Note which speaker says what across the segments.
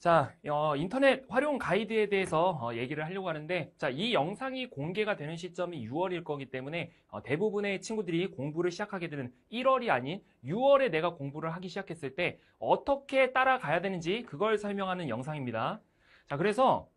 Speaker 1: 자, 인터넷 활용 가이드에 대해서 얘기를 하려고 하는데, 자, 이 영상이 공개가 되는 시점이 6월일 거기 때문에 대부분의 친구들이 공부를 시작하게 되는 1월이 아닌 6월에 내가 공부를 하기 시작했을 때 어떻게 따라가야 되는지 그걸 설명하는 영상입니다. 자, 그래서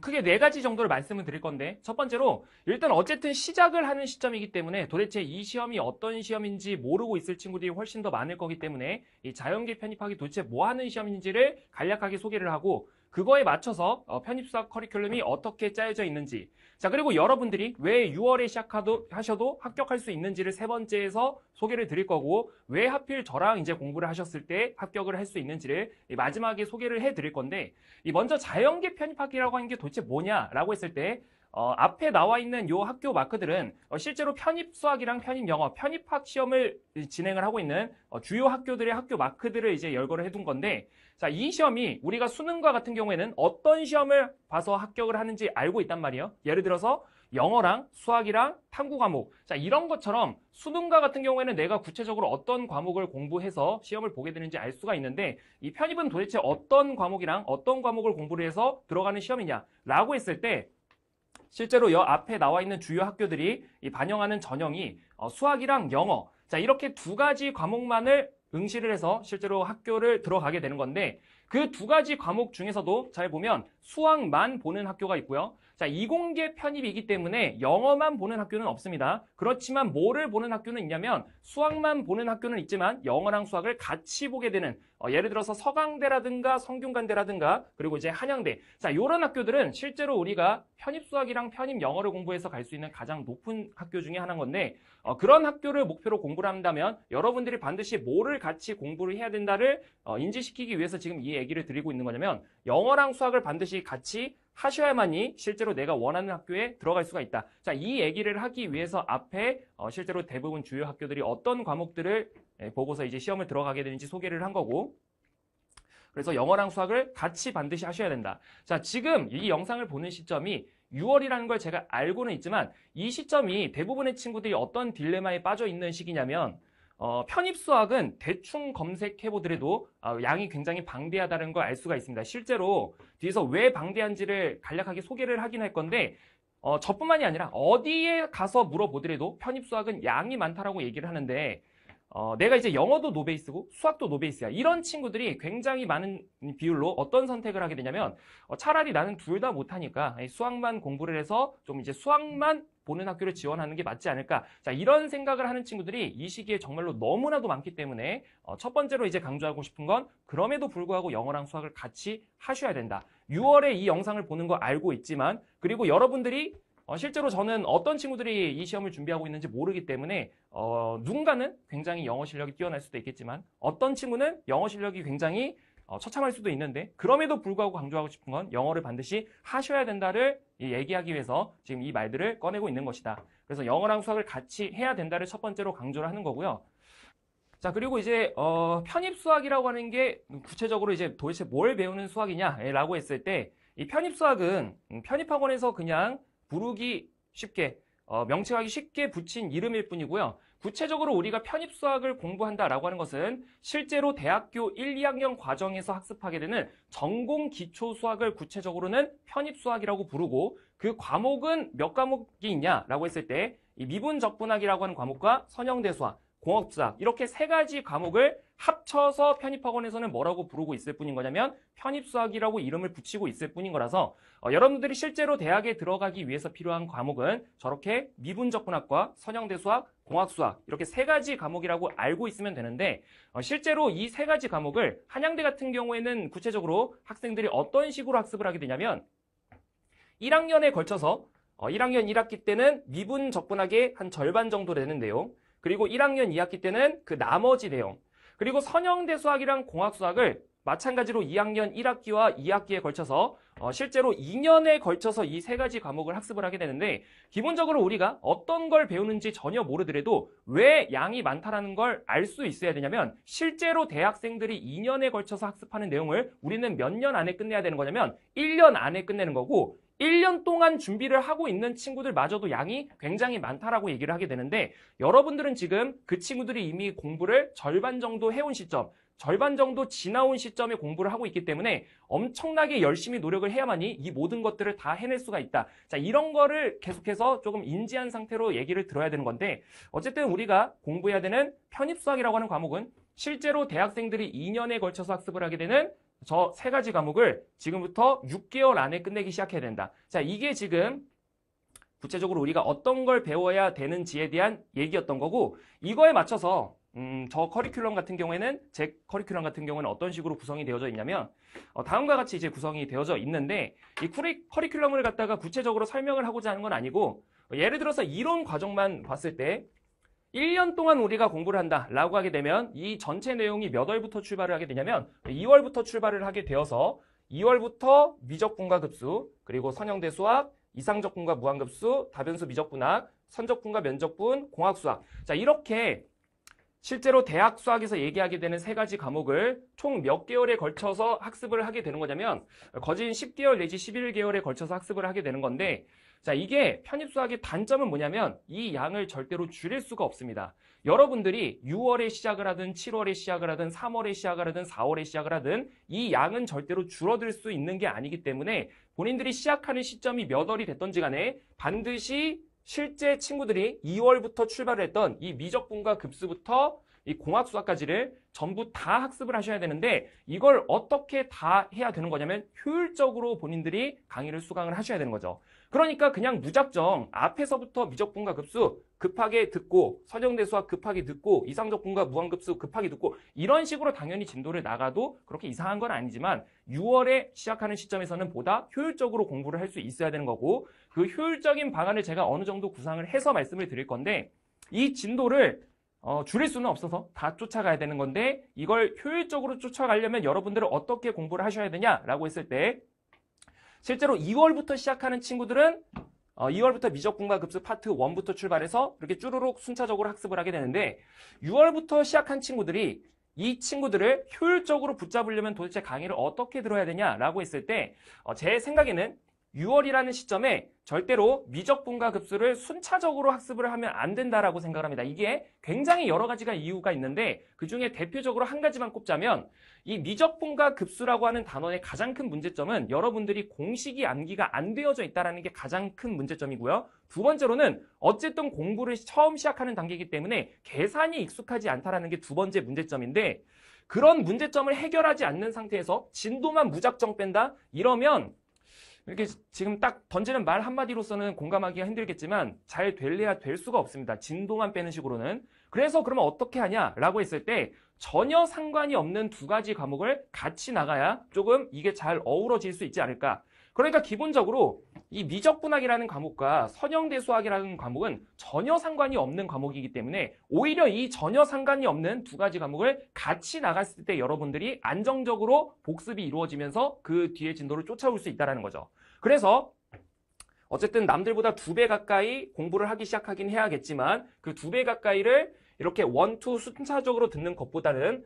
Speaker 1: 크게 4가지 정도를 말씀을 드릴 건데, 첫 번째로 일단 어쨌든 시작을 하는 시점이기 때문에 도대체 이 시험이 어떤 시험인지 모르고 있을 친구들이 훨씬 더 많을 거기 때문에 이 자연계 편입학이 도대체 뭐 하는 시험인지를 간략하게 소개를 하고, 그거에 맞춰서 편입수학 커리큘럼이 어떻게 짜여져 있는지, 자, 그리고 여러분들이 왜 6월에 시작하셔도 합격할 수 있는지를 3번째에서 소개를 드릴 거고, 왜 하필 저랑 이제 공부를 하셨을 때 합격을 할 수 있는지를 마지막에 소개를 해 드릴 건데, 먼저 자연계 편입학이라고 하는 게 도대체 뭐냐라고 했을 때, 앞에 나와 있는 요 학교 마크들은 실제로 편입수학이랑 편입영어, 편입학 시험을 진행을 하고 있는 주요 학교들의 학교 마크들을 이제 열거를 해둔 건데, 자, 이 시험이 우리가 수능과 같은 경우에는 어떤 시험을 봐서 합격을 하는지 알고 있단 말이에요. 예를 들어서 영어랑 수학이랑 탐구 과목, 자, 이런 것처럼 수능과 같은 경우에는 내가 구체적으로 어떤 과목을 공부해서 시험을 보게 되는지 알 수가 있는데, 이 편입은 도대체 어떤 과목이랑 어떤 과목을 공부를 해서 들어가는 시험이냐라고 했을 때, 실제로 여 앞에 나와 있는 주요 학교들이 반영하는 전형이 수학이랑 영어, 자, 이렇게 2가지 과목만을 응시를 해서 실제로 학교를 들어가게 되는 건데, 그 2가지 과목 중에서도 잘 보면 수학만 보는 학교가 있고요. 자, 이공계 편입이기 때문에 영어만 보는 학교는 없습니다. 그렇지만 뭐를 보는 학교는 있냐면 수학만 보는 학교는 있지만 영어랑 수학을 같이 보게 되는, 예를 들어서 서강대라든가 성균관대라든가 그리고 이제 한양대, 자, 이런 학교들은 실제로 우리가 편입수학이랑 편입영어를 공부해서 갈 수 있는 가장 높은 학교 중에 하나인 건데, 그런 학교를 목표로 공부를 한다면 여러분들이 반드시 뭐를 같이 공부를 해야 된다를 인지시키기 위해서 지금 이 얘기를 드리고 있는 거냐면, 영어랑 수학을 반드시 같이 하셔야만이 실제로 내가 원하는 학교에 들어갈 수가 있다. 자, 이 얘기를 하기 위해서 앞에 실제로 대부분 주요 학교들이 어떤 과목들을 보고서 이제 시험을 들어가게 되는지 소개를 한 거고, 그래서 영어랑 수학을 같이 반드시 하셔야 된다. 자, 지금 이 영상을 보는 시점이 6월이라는 걸 제가 알고는 있지만, 이 시점이 대부분의 친구들이 어떤 딜레마에 빠져 있는 시기냐면, 편입수학은 대충 검색해보더라도 양이 굉장히 방대하다는 걸 알 수가 있습니다. 실제로 뒤에서 왜 방대한지를 간략하게 소개를 하긴 할 건데, 저뿐만이 아니라 어디에 가서 물어보더라도 편입수학은 양이 많다라고 얘기를 하는데, 내가 이제 영어도 노베이스고 수학도 노베이스야, 이런 친구들이 굉장히 많은 비율로 어떤 선택을 하게 되냐면, 차라리 나는 둘 다 못하니까 수학만 공부를 해서 좀 이제 수학만 보는 학교를 지원하는 게 맞지 않을까, 자, 이런 생각을 하는 친구들이 이 시기에 정말로 너무나도 많기 때문에 첫 번째로 이제 강조하고 싶은 건, 그럼에도 불구하고 영어랑 수학을 같이 하셔야 된다. 6월에 이 영상을 보는 거 알고 있지만, 그리고 여러분들이 실제로 저는 어떤 친구들이 이 시험을 준비하고 있는지 모르기 때문에 누군가는 굉장히 영어 실력이 뛰어날 수도 있겠지만 어떤 친구는 영어 실력이 굉장히 처참할 수도 있는데, 그럼에도 불구하고 강조하고 싶은 건 영어를 반드시 하셔야 된다를 얘기하기 위해서 지금 이 말들을 꺼내고 있는 것이다. 그래서 영어랑 수학을 같이 해야 된다를 첫 번째로 강조를 하는 거고요. 자, 그리고 이제 편입수학이라고 하는 게 구체적으로 이제 도대체 뭘 배우는 수학이냐라고 했을 때, 이 편입수학은 편입학원에서 그냥 부르기 쉽게, 명칭하기 쉽게 붙인 이름일 뿐이고요. 구체적으로 우리가 편입수학을 공부한다라고 하는 것은 실제로 대학교 1, 2학년 과정에서 학습하게 되는 전공 기초수학을 구체적으로는 편입수학이라고 부르고, 그 과목은 몇 과목이 있냐라고 했을 때, 이 미분적분학이라고 하는 과목과 선형대수학, 공업수학, 이렇게 3가지 과목을 합쳐서 편입학원에서는 뭐라고 부르고 있을 뿐인 거냐면 편입수학이라고 이름을 붙이고 있을 뿐인 거라서, 여러분들이 실제로 대학에 들어가기 위해서 필요한 과목은 저렇게 미분적분학과 선형대수학, 공학수학, 이렇게 3가지 과목이라고 알고 있으면 되는데, 실제로 이 3가지 과목을 한양대 같은 경우에는 구체적으로 학생들이 어떤 식으로 학습을 하게 되냐면, 1학년에 걸쳐서 1학년 1학기 때는 미분적분학의 한 절반 정도 되는 내용, 그리고 1학년 2학기 때는 그 나머지 내용, 그리고 선형대수학이랑 공학수학을 마찬가지로 2학년 1학기와 2학기에 걸쳐서 실제로 2년에 걸쳐서 이 3가지 과목을 학습을 하게 되는데, 기본적으로 우리가 어떤 걸 배우는지 전혀 모르더라도 왜 양이 많다라는 걸 알 수 있어야 되냐면, 실제로 대학생들이 2년에 걸쳐서 학습하는 내용을 우리는 몇 년 안에 끝내야 되는 거냐면 1년 안에 끝내는 거고, 1년 동안 준비를 하고 있는 친구들마저도 양이 굉장히 많다라고 얘기를 하게 되는데, 여러분들은 지금 그 친구들이 이미 공부를 절반 정도 해온 시점, 절반 정도 지나온 시점에 공부를 하고 있기 때문에 엄청나게 열심히 노력을 해야만이 이 모든 것들을 다 해낼 수가 있다. 자, 이런 거를 계속해서 조금 인지한 상태로 얘기를 들어야 되는 건데 어쨌든 우리가 공부해야 되는 편입수학이라고 하는 과목은 실제로 대학생들이 2년에 걸쳐서 학습을 하게 되는 저 세 가지 과목을 지금부터 6개월 안에 끝내기 시작해야 된다. 자, 이게 지금 구체적으로 우리가 어떤 걸 배워야 되는지에 대한 얘기였던 거고 이거에 맞춰서 저 커리큘럼 같은 경우에는 제 커리큘럼 같은 경우는 어떤 식으로 구성이 되어져 있냐면 다음과 같이 이제 구성이 되어져 있는데 이 커리큘럼을 갖다가 구체적으로 설명을 하고자 하는 건 아니고 예를 들어서 이론 과정만 봤을 때 1년 동안 우리가 공부를 한다라고 하게 되면 이 전체 내용이 몇 월부터 출발을 하게 되냐면 2월부터 출발을 하게 되어서 2월부터 미적분과 급수, 그리고 선형대 수학, 이상적분과 무한급수, 다변수 미적분학, 선적분과 면적분, 공학수학. 자, 이렇게 실제로 대학 수학에서 얘기하게 되는 세 가지 과목을 총 몇 개월에 걸쳐서 학습을 하게 되는 거냐면 거진 10개월 내지 11개월에 걸쳐서 학습을 하게 되는 건데 자, 이게 편입수학의 단점은 뭐냐면 이 양을 절대로 줄일 수가 없습니다. 여러분들이 6월에 시작을 하든 7월에 시작을 하든 3월에 시작을 하든 4월에 시작을 하든 이 양은 절대로 줄어들 수 있는 게 아니기 때문에 본인들이 시작하는 시점이 몇 월이 됐던지 간에 반드시 실제 친구들이 2월부터 출발을 했던 이 미적분과 급수부터 이 공학수학까지를 전부 다 학습을 하셔야 되는데 이걸 어떻게 다 해야 되는 거냐면 효율적으로 본인들이 강의를 수강을 하셔야 되는 거죠. 그러니까 그냥 무작정 앞에서부터 미적분과 급수 급하게 듣고 선형대 수학 급하게 듣고 이상적분과 무한급수 급하게 듣고 이런 식으로 당연히 진도를 나가도 그렇게 이상한 건 아니지만 6월에 시작하는 시점에서는 보다 효율적으로 공부를 할 수 있어야 되는 거고 그 효율적인 방안을 제가 어느 정도 구상을 해서 말씀을 드릴 건데 이 진도를 줄일 수는 없어서 다 쫓아가야 되는 건데 이걸 효율적으로 쫓아가려면 여러분들은 어떻게 공부를 하셔야 되냐라고 했을 때 실제로 2월부터 시작하는 친구들은 2월부터 미적분과 급수 파트 1부터 출발해서 이렇게 쭈루룩 순차적으로 학습을 하게 되는데 6월부터 시작한 친구들이 이 친구들을 효율적으로 붙잡으려면 도대체 강의를 어떻게 들어야 되냐라고 했을 때 제 생각에는 6월이라는 시점에 절대로 미적분과 급수를 순차적으로 학습을 하면 안 된다라고 생각을 합니다. 이게 굉장히 여러 가지가 이유가 있는데 그중에 대표적으로 한 가지만 꼽자면 이 미적분과 급수라고 하는 단원의 가장 큰 문제점은 여러분들이 공식이 암기가 안 되어져 있다는 게 가장 큰 문제점이고요. 두 번째로는 어쨌든 공부를 처음 시작하는 단계이기 때문에 계산이 익숙하지 않다는 게 두 번째 문제점인데 그런 문제점을 해결하지 않는 상태에서 진도만 무작정 뺀다? 이러면 이렇게 지금 딱 던지는 말 한마디로서는 공감하기가 힘들겠지만 잘 될래야 될 수가 없습니다. 진도만 빼는 식으로는. 그래서 그러면 어떻게 하냐라고 했을 때 전혀 상관이 없는 두 가지 과목을 같이 나가야 조금 이게 잘 어우러질 수 있지 않을까. 그러니까 기본적으로 이 미적분학이라는 과목과 선형대 수학이라는 과목은 전혀 상관이 없는 과목이기 때문에 오히려 이 전혀 상관이 없는 두 가지 과목을 같이 나갔을 때 여러분들이 안정적으로 복습이 이루어지면서 그 뒤에 진도를 쫓아올 수 있다는 거죠. 그래서 어쨌든 남들보다 2배 가까이 공부를 하기 시작하긴 해야겠지만 그 2배 가까이를 이렇게 1, 2 순차적으로 듣는 것보다는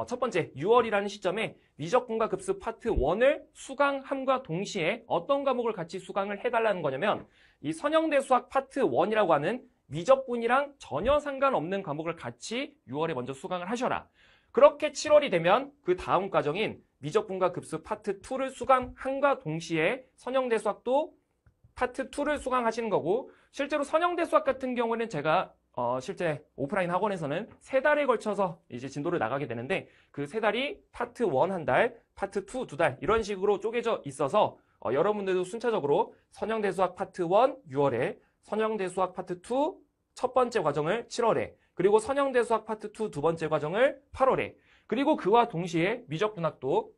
Speaker 1: 첫 번째 6월이라는 시점에 미적분과 급수 파트 1을 수강함과 동시에 어떤 과목을 같이 수강을 해달라는 거냐면 이 선형대 수학 파트 1이라고 하는 미적분이랑 전혀 상관없는 과목을 같이 6월에 먼저 수강을 하셔라. 그렇게 7월이 되면 그 다음 과정인 미적분과 급수 파트 2를 수강함과 동시에 선형대 수학도 파트 2를 수강하시는 거고 실제로 선형대 수학 같은 경우는 제가 실제 오프라인 학원에서는 3달에 걸쳐서 이제 진도를 나가게 되는데 그 3달이 파트 1 1달, 파트 2 2달 이런 식으로 쪼개져 있어서 여러분들도 순차적으로 선형대 수학 파트 1 6월에, 선형대 수학 파트 2 첫 번째 과정을 7월에, 그리고 선형대 수학 파트 2 두 번째 과정을 8월에, 그리고 그와 동시에 미적분학도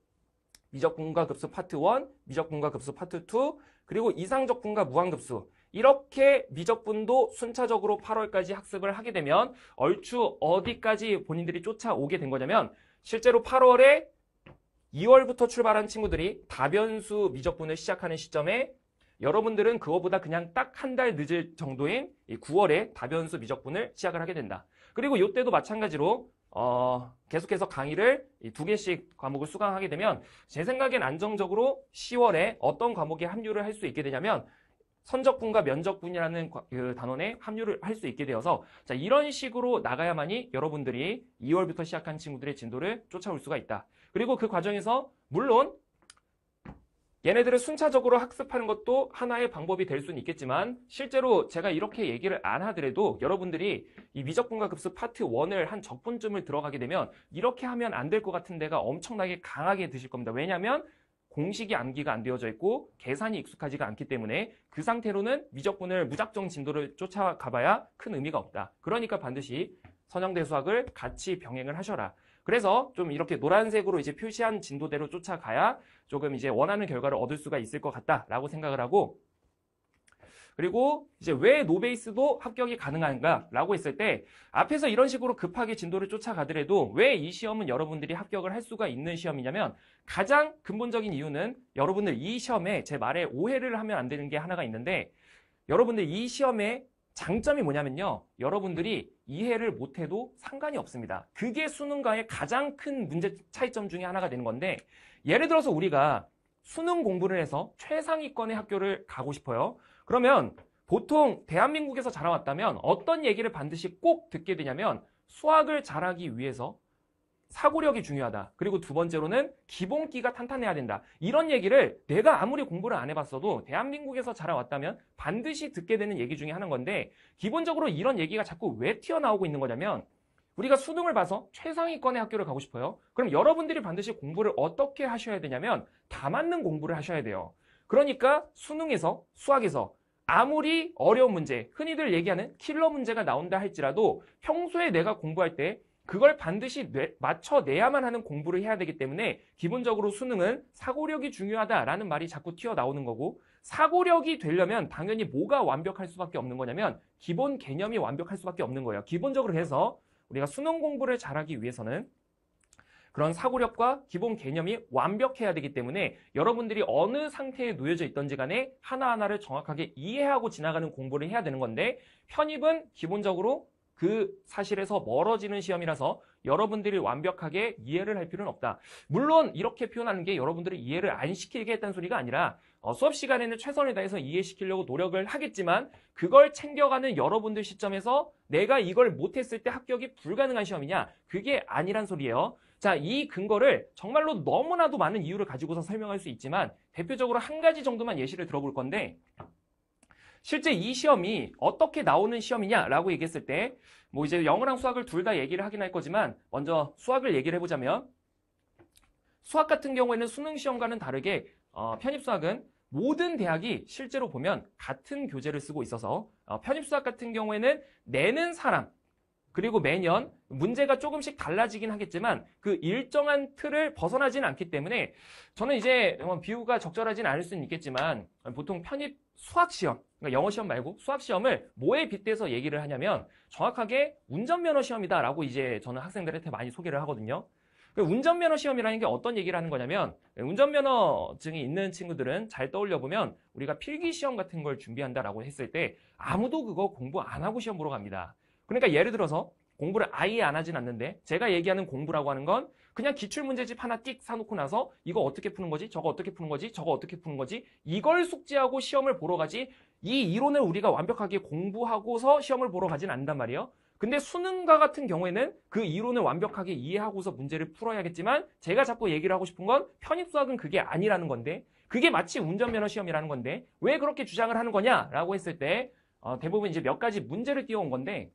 Speaker 1: 미적분과 급수 파트 1, 미적분과 급수 파트 2, 그리고 이상적분과 무한급수 이렇게 미적분도 순차적으로 8월까지 학습을 하게 되면 얼추 어디까지 본인들이 쫓아오게 된 거냐면 실제로 8월에 2월부터 출발한 친구들이 다변수 미적분을 시작하는 시점에 여러분들은 그거보다 그냥 딱 한 달 늦을 정도인 9월에 다변수 미적분을 시작을 하게 된다. 그리고 이때도 마찬가지로 계속해서 강의를 2개씩 과목을 수강하게 되면 제 생각엔 안정적으로 10월에 어떤 과목에 합류를 할 수 있게 되냐면 선적분과 면적분이라는 그 단원에 합류를 할 수 있게 되어서 자, 이런 식으로 나가야만이 여러분들이 2월부터 시작한 친구들의 진도를 쫓아올 수가 있다. 그리고 그 과정에서 물론 얘네들을 순차적으로 학습하는 것도 하나의 방법이 될 수는 있겠지만 실제로 제가 이렇게 얘기를 안 하더라도 여러분들이 이 미적분과 급수 파트 1을 한 적분쯤을 들어가게 되면 이렇게 하면 안 될 것 같은 데가 엄청나게 강하게 드실 겁니다. 왜냐하면 공식이 암기가 안 되어져 있고 계산이 익숙하지가 않기 때문에 그 상태로는 미적분을 무작정 진도를 쫓아가봐야 큰 의미가 없다. 그러니까 반드시 선형대 수학을 같이 병행을 하셔라. 그래서 좀 이렇게 노란색으로 이제 표시한 진도대로 쫓아가야 조금 이제 원하는 결과를 얻을 수가 있을 것 같다라고 생각을 하고, 그리고 이제 왜 노베이스도 합격이 가능한가라고 했을 때 앞에서 이런 식으로 급하게 진도를 쫓아가더라도 왜 이 시험은 여러분들이 합격을 할 수가 있는 시험이냐면 가장 근본적인 이유는 여러분들 이 시험에 제 말에 오해를 하면 안 되는 게 하나가 있는데 여러분들 이 시험의 장점이 뭐냐면요. 여러분들이 이해를 못해도 상관이 없습니다. 그게 수능과의 가장 큰 문제 차이점 중에 하나가 되는 건데 예를 들어서 우리가 수능 공부를 해서 최상위권의 학교를 가고 싶어요. 그러면 보통 대한민국에서 자라왔다면 어떤 얘기를 반드시 꼭 듣게 되냐면 수학을 잘하기 위해서 사고력이 중요하다. 그리고 두 번째로는 기본기가 탄탄해야 된다. 이런 얘기를 내가 아무리 공부를 안 해봤어도 대한민국에서 자라왔다면 반드시 듣게 되는 얘기 중에 하나인 건데 기본적으로 이런 얘기가 자꾸 왜 튀어나오고 있는 거냐면 우리가 수능을 봐서 최상위권의 학교를 가고 싶어요. 그럼 여러분들이 반드시 공부를 어떻게 하셔야 되냐면 다 맞는 공부를 하셔야 돼요. 그러니까 수능에서 수학에서 아무리 어려운 문제, 흔히들 얘기하는 킬러 문제가 나온다 할지라도 평소에 내가 공부할 때 그걸 반드시 맞춰내야만 하는 공부를 해야 되기 때문에 기본적으로 수능은 사고력이 중요하다라는 말이 자꾸 튀어나오는 거고 사고력이 되려면 당연히 뭐가 완벽할 수밖에 없는 거냐면 기본 개념이 완벽할 수밖에 없는 거예요. 기본적으로 해서 우리가 수능 공부를 잘하기 위해서는 그런 사고력과 기본 개념이 완벽해야 되기 때문에 여러분들이 어느 상태에 놓여져 있던지 간에 하나하나를 정확하게 이해하고 지나가는 공부를 해야 되는 건데 편입은 기본적으로 그 사실에서 멀어지는 시험이라서 여러분들이 완벽하게 이해를 할 필요는 없다. 물론 이렇게 표현하는 게 여러분들이 이해를 안 시키게 했다는 소리가 아니라 수업 시간에는 최선을 다해서 이해시키려고 노력을 하겠지만 그걸 챙겨가는 여러분들 시점에서 내가 이걸 못했을 때 합격이 불가능한 시험이냐? 그게 아니란 소리예요. 자, 이 근거를 정말로 너무나도 많은 이유를 가지고서 설명할 수 있지만 대표적으로 한 가지 정도만 예시를 들어볼 건데 실제 이 시험이 어떻게 나오는 시험이냐라고 얘기했을 때 뭐 이제 영어랑 수학을 둘 다 얘기를 하긴 할 거지만 먼저 수학을 얘기를 해보자면 수학 같은 경우에는 수능 시험과는 다르게 편입수학은 모든 대학이 실제로 보면 같은 교재를 쓰고 있어서 편입수학 같은 경우에는 내는 사람 그리고 매년 문제가 조금씩 달라지긴 하겠지만 그 일정한 틀을 벗어나지는 않기 때문에 저는 이제 비유가 적절하진 않을 수는 있겠지만 보통 편입 수학 시험, 그러니까 영어 시험 말고 수학 시험을 뭐에 빗대서 얘기를 하냐면 정확하게 운전면허 시험이다라고 이제 저는 학생들한테 많이 소개를 하거든요. 운전면허 시험이라는 게 어떤 얘기를 하는 거냐면 운전면허증이 있는 친구들은 잘 떠올려보면 우리가 필기시험 같은 걸 준비한다라고 했을 때 아무도 그거 공부 안 하고 시험 보러 갑니다. 그러니까 예를 들어서 공부를 아예 안 하진 않는데 제가 얘기하는 공부라고 하는 건 그냥 기출문제집 하나 띡 사놓고 나서 이거 어떻게 푸는 거지? 저거 어떻게 푸는 거지? 저거 어떻게 푸는 거지? 이걸 숙지하고 시험을 보러 가지 이 이론을 우리가 완벽하게 공부하고서 시험을 보러 가진 않는단 말이에요. 근데 수능과 같은 경우에는 그 이론을 완벽하게 이해하고서 문제를 풀어야겠지만 제가 자꾸 얘기를 하고 싶은 건 편입수학은 그게 아니라는 건데 그게 마치 운전면허 시험이라는 건데 왜 그렇게 주장을 하는 거냐라고 했을 때 대부분 이제 몇 가지 문제를 띄워온 건데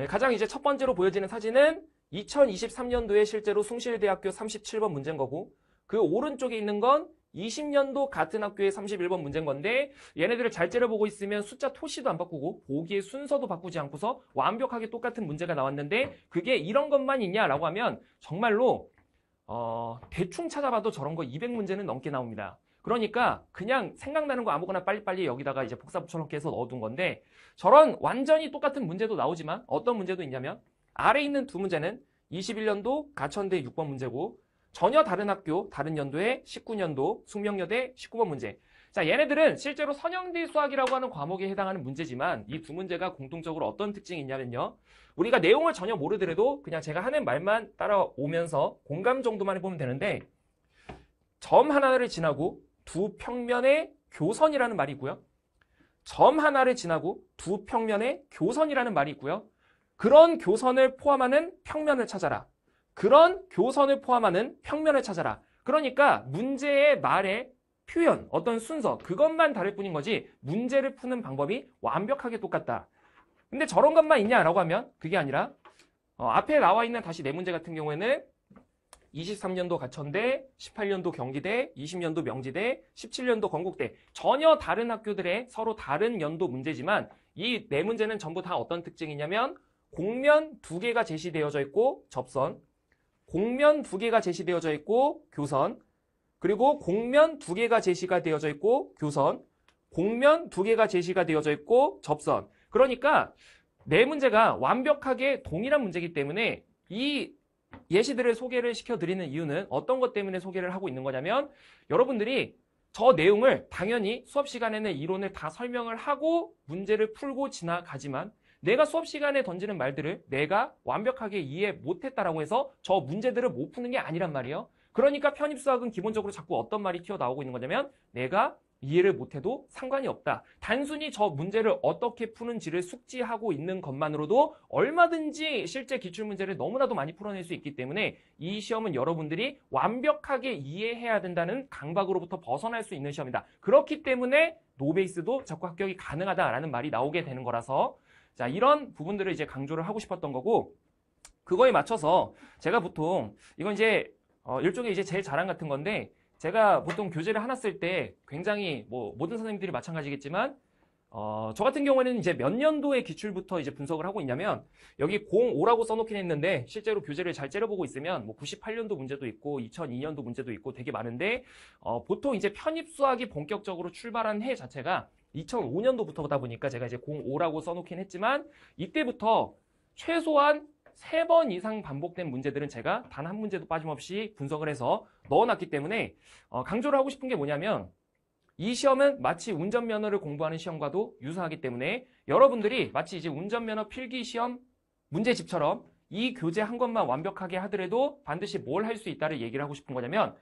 Speaker 1: 가장 이제 첫 번째로 보여지는 사진은 2023년도에 실제로 숭실대학교 37번 문제인 거고 그 오른쪽에 있는 건 20년도 같은 학교의 31번 문제인 건데 얘네들을 잘 째려보고 있으면 숫자 토시도 안 바꾸고 보기의 순서도 바꾸지 않고서 완벽하게 똑같은 문제가 나왔는데 그게 이런 것만 있냐라고 하면 정말로 대충 찾아봐도 저런 거 200문제는 넘게 나옵니다. 그러니까 그냥 생각나는 거 아무거나 빨리빨리 여기다가 이제 복사 붙여넣기 해서 넣어둔 건데 저런 완전히 똑같은 문제도 나오지만 어떤 문제도 있냐면 아래 있는 두 문제는 21년도 가천대 6번 문제고 전혀 다른 학교 다른 연도의 19년도 숙명여대 19번 문제. 자, 얘네들은 실제로 선형대 수학이라고 하는 과목에 해당하는 문제지만 이 두 문제가 공통적으로 어떤 특징이 있냐면요. 우리가 내용을 전혀 모르더라도 그냥 제가 하는 말만 따라오면서 공감 정도만 해보면 되는데 점 하나를 지나고 두 평면의 교선이라는 말이 있고요. 점 하나를 지나고 두 평면의 교선이라는 말이 있고요. 그런 교선을 포함하는 평면을 찾아라. 그런 교선을 포함하는 평면을 찾아라. 그러니까 문제의 말의 표현, 어떤 순서, 그것만 다를 뿐인 거지 문제를 푸는 방법이 완벽하게 똑같다. 근데 저런 것만 있냐라고 하면 그게 아니라 앞에 나와 있는 다시 네 문제 같은 경우에는 23년도 가천대, 18년도 경기대, 20년도 명지대, 17년도 건국대 전혀 다른 학교들의 서로 다른 연도 문제지만 이 네 문제는 전부 다 어떤 특징이냐면 공면 두 개가 제시되어져 있고 접선, 공면 두 개가 제시되어져 있고 교선, 그리고 공면 두 개가 제시가 되어져 있고 교선, 공면 두 개가 제시가 되어져 있고 접선. 그러니까 네 문제가 완벽하게 동일한 문제이기 때문에 이 예시들을 소개를 시켜드리는 이유는 어떤 것 때문에 소개를 하고 있는 거냐면 여러분들이 저 내용을 당연히 수업 시간에는 이론을 다 설명을 하고 문제를 풀고 지나가지만 내가 수업 시간에 던지는 말들을 내가 완벽하게 이해 못했다라고 해서 저 문제들을 못 푸는 게 아니란 말이에요. 그러니까 편입수학은 기본적으로 자꾸 어떤 말이 튀어나오고 있는 거냐면 내가 이해를 못해도 상관이 없다. 단순히 저 문제를 어떻게 푸는지를 숙지하고 있는 것만으로도 얼마든지 실제 기출문제를 너무나도 많이 풀어낼 수 있기 때문에 이 시험은 여러분들이 완벽하게 이해해야 된다는 강박으로부터 벗어날 수 있는 시험이다. 그렇기 때문에 노베이스도 적고 합격이 가능하다라는 말이 나오게 되는 거라서 자, 이런 부분들을 이제 강조를 하고 싶었던 거고 그거에 맞춰서 제가 보통 이건 이제 일종의 이제 제 자랑 같은 건데 제가 보통 교재를 하나 쓸 때 굉장히 뭐 모든 선생님들이 마찬가지겠지만 저 같은 경우에는 이제 몇 년도의 기출부터 이제 분석을 하고 있냐면 여기 05라고 써놓긴 했는데 실제로 교재를 잘 째려보고 있으면 뭐 98년도 문제도 있고 2002년도 문제도 있고 되게 많은데 보통 이제 편입수학이 본격적으로 출발한 해 자체가 2005년도부터다 보니까 제가 이제 05라고 써놓긴 했지만 이때부터 최소한 3번 이상 반복된 문제들은 제가 단 한 문제도 빠짐없이 분석을 해서 넣어놨기 때문에 강조를 하고 싶은 게 뭐냐면 이 시험은 마치 운전면허를 공부하는 시험과도 유사하기 때문에 여러분들이 마치 이제 운전면허 필기 시험 문제집처럼 이 교재 한 것만 완벽하게 하더라도 반드시 뭘 할 수 있다를 얘기를 하고 싶은 거냐면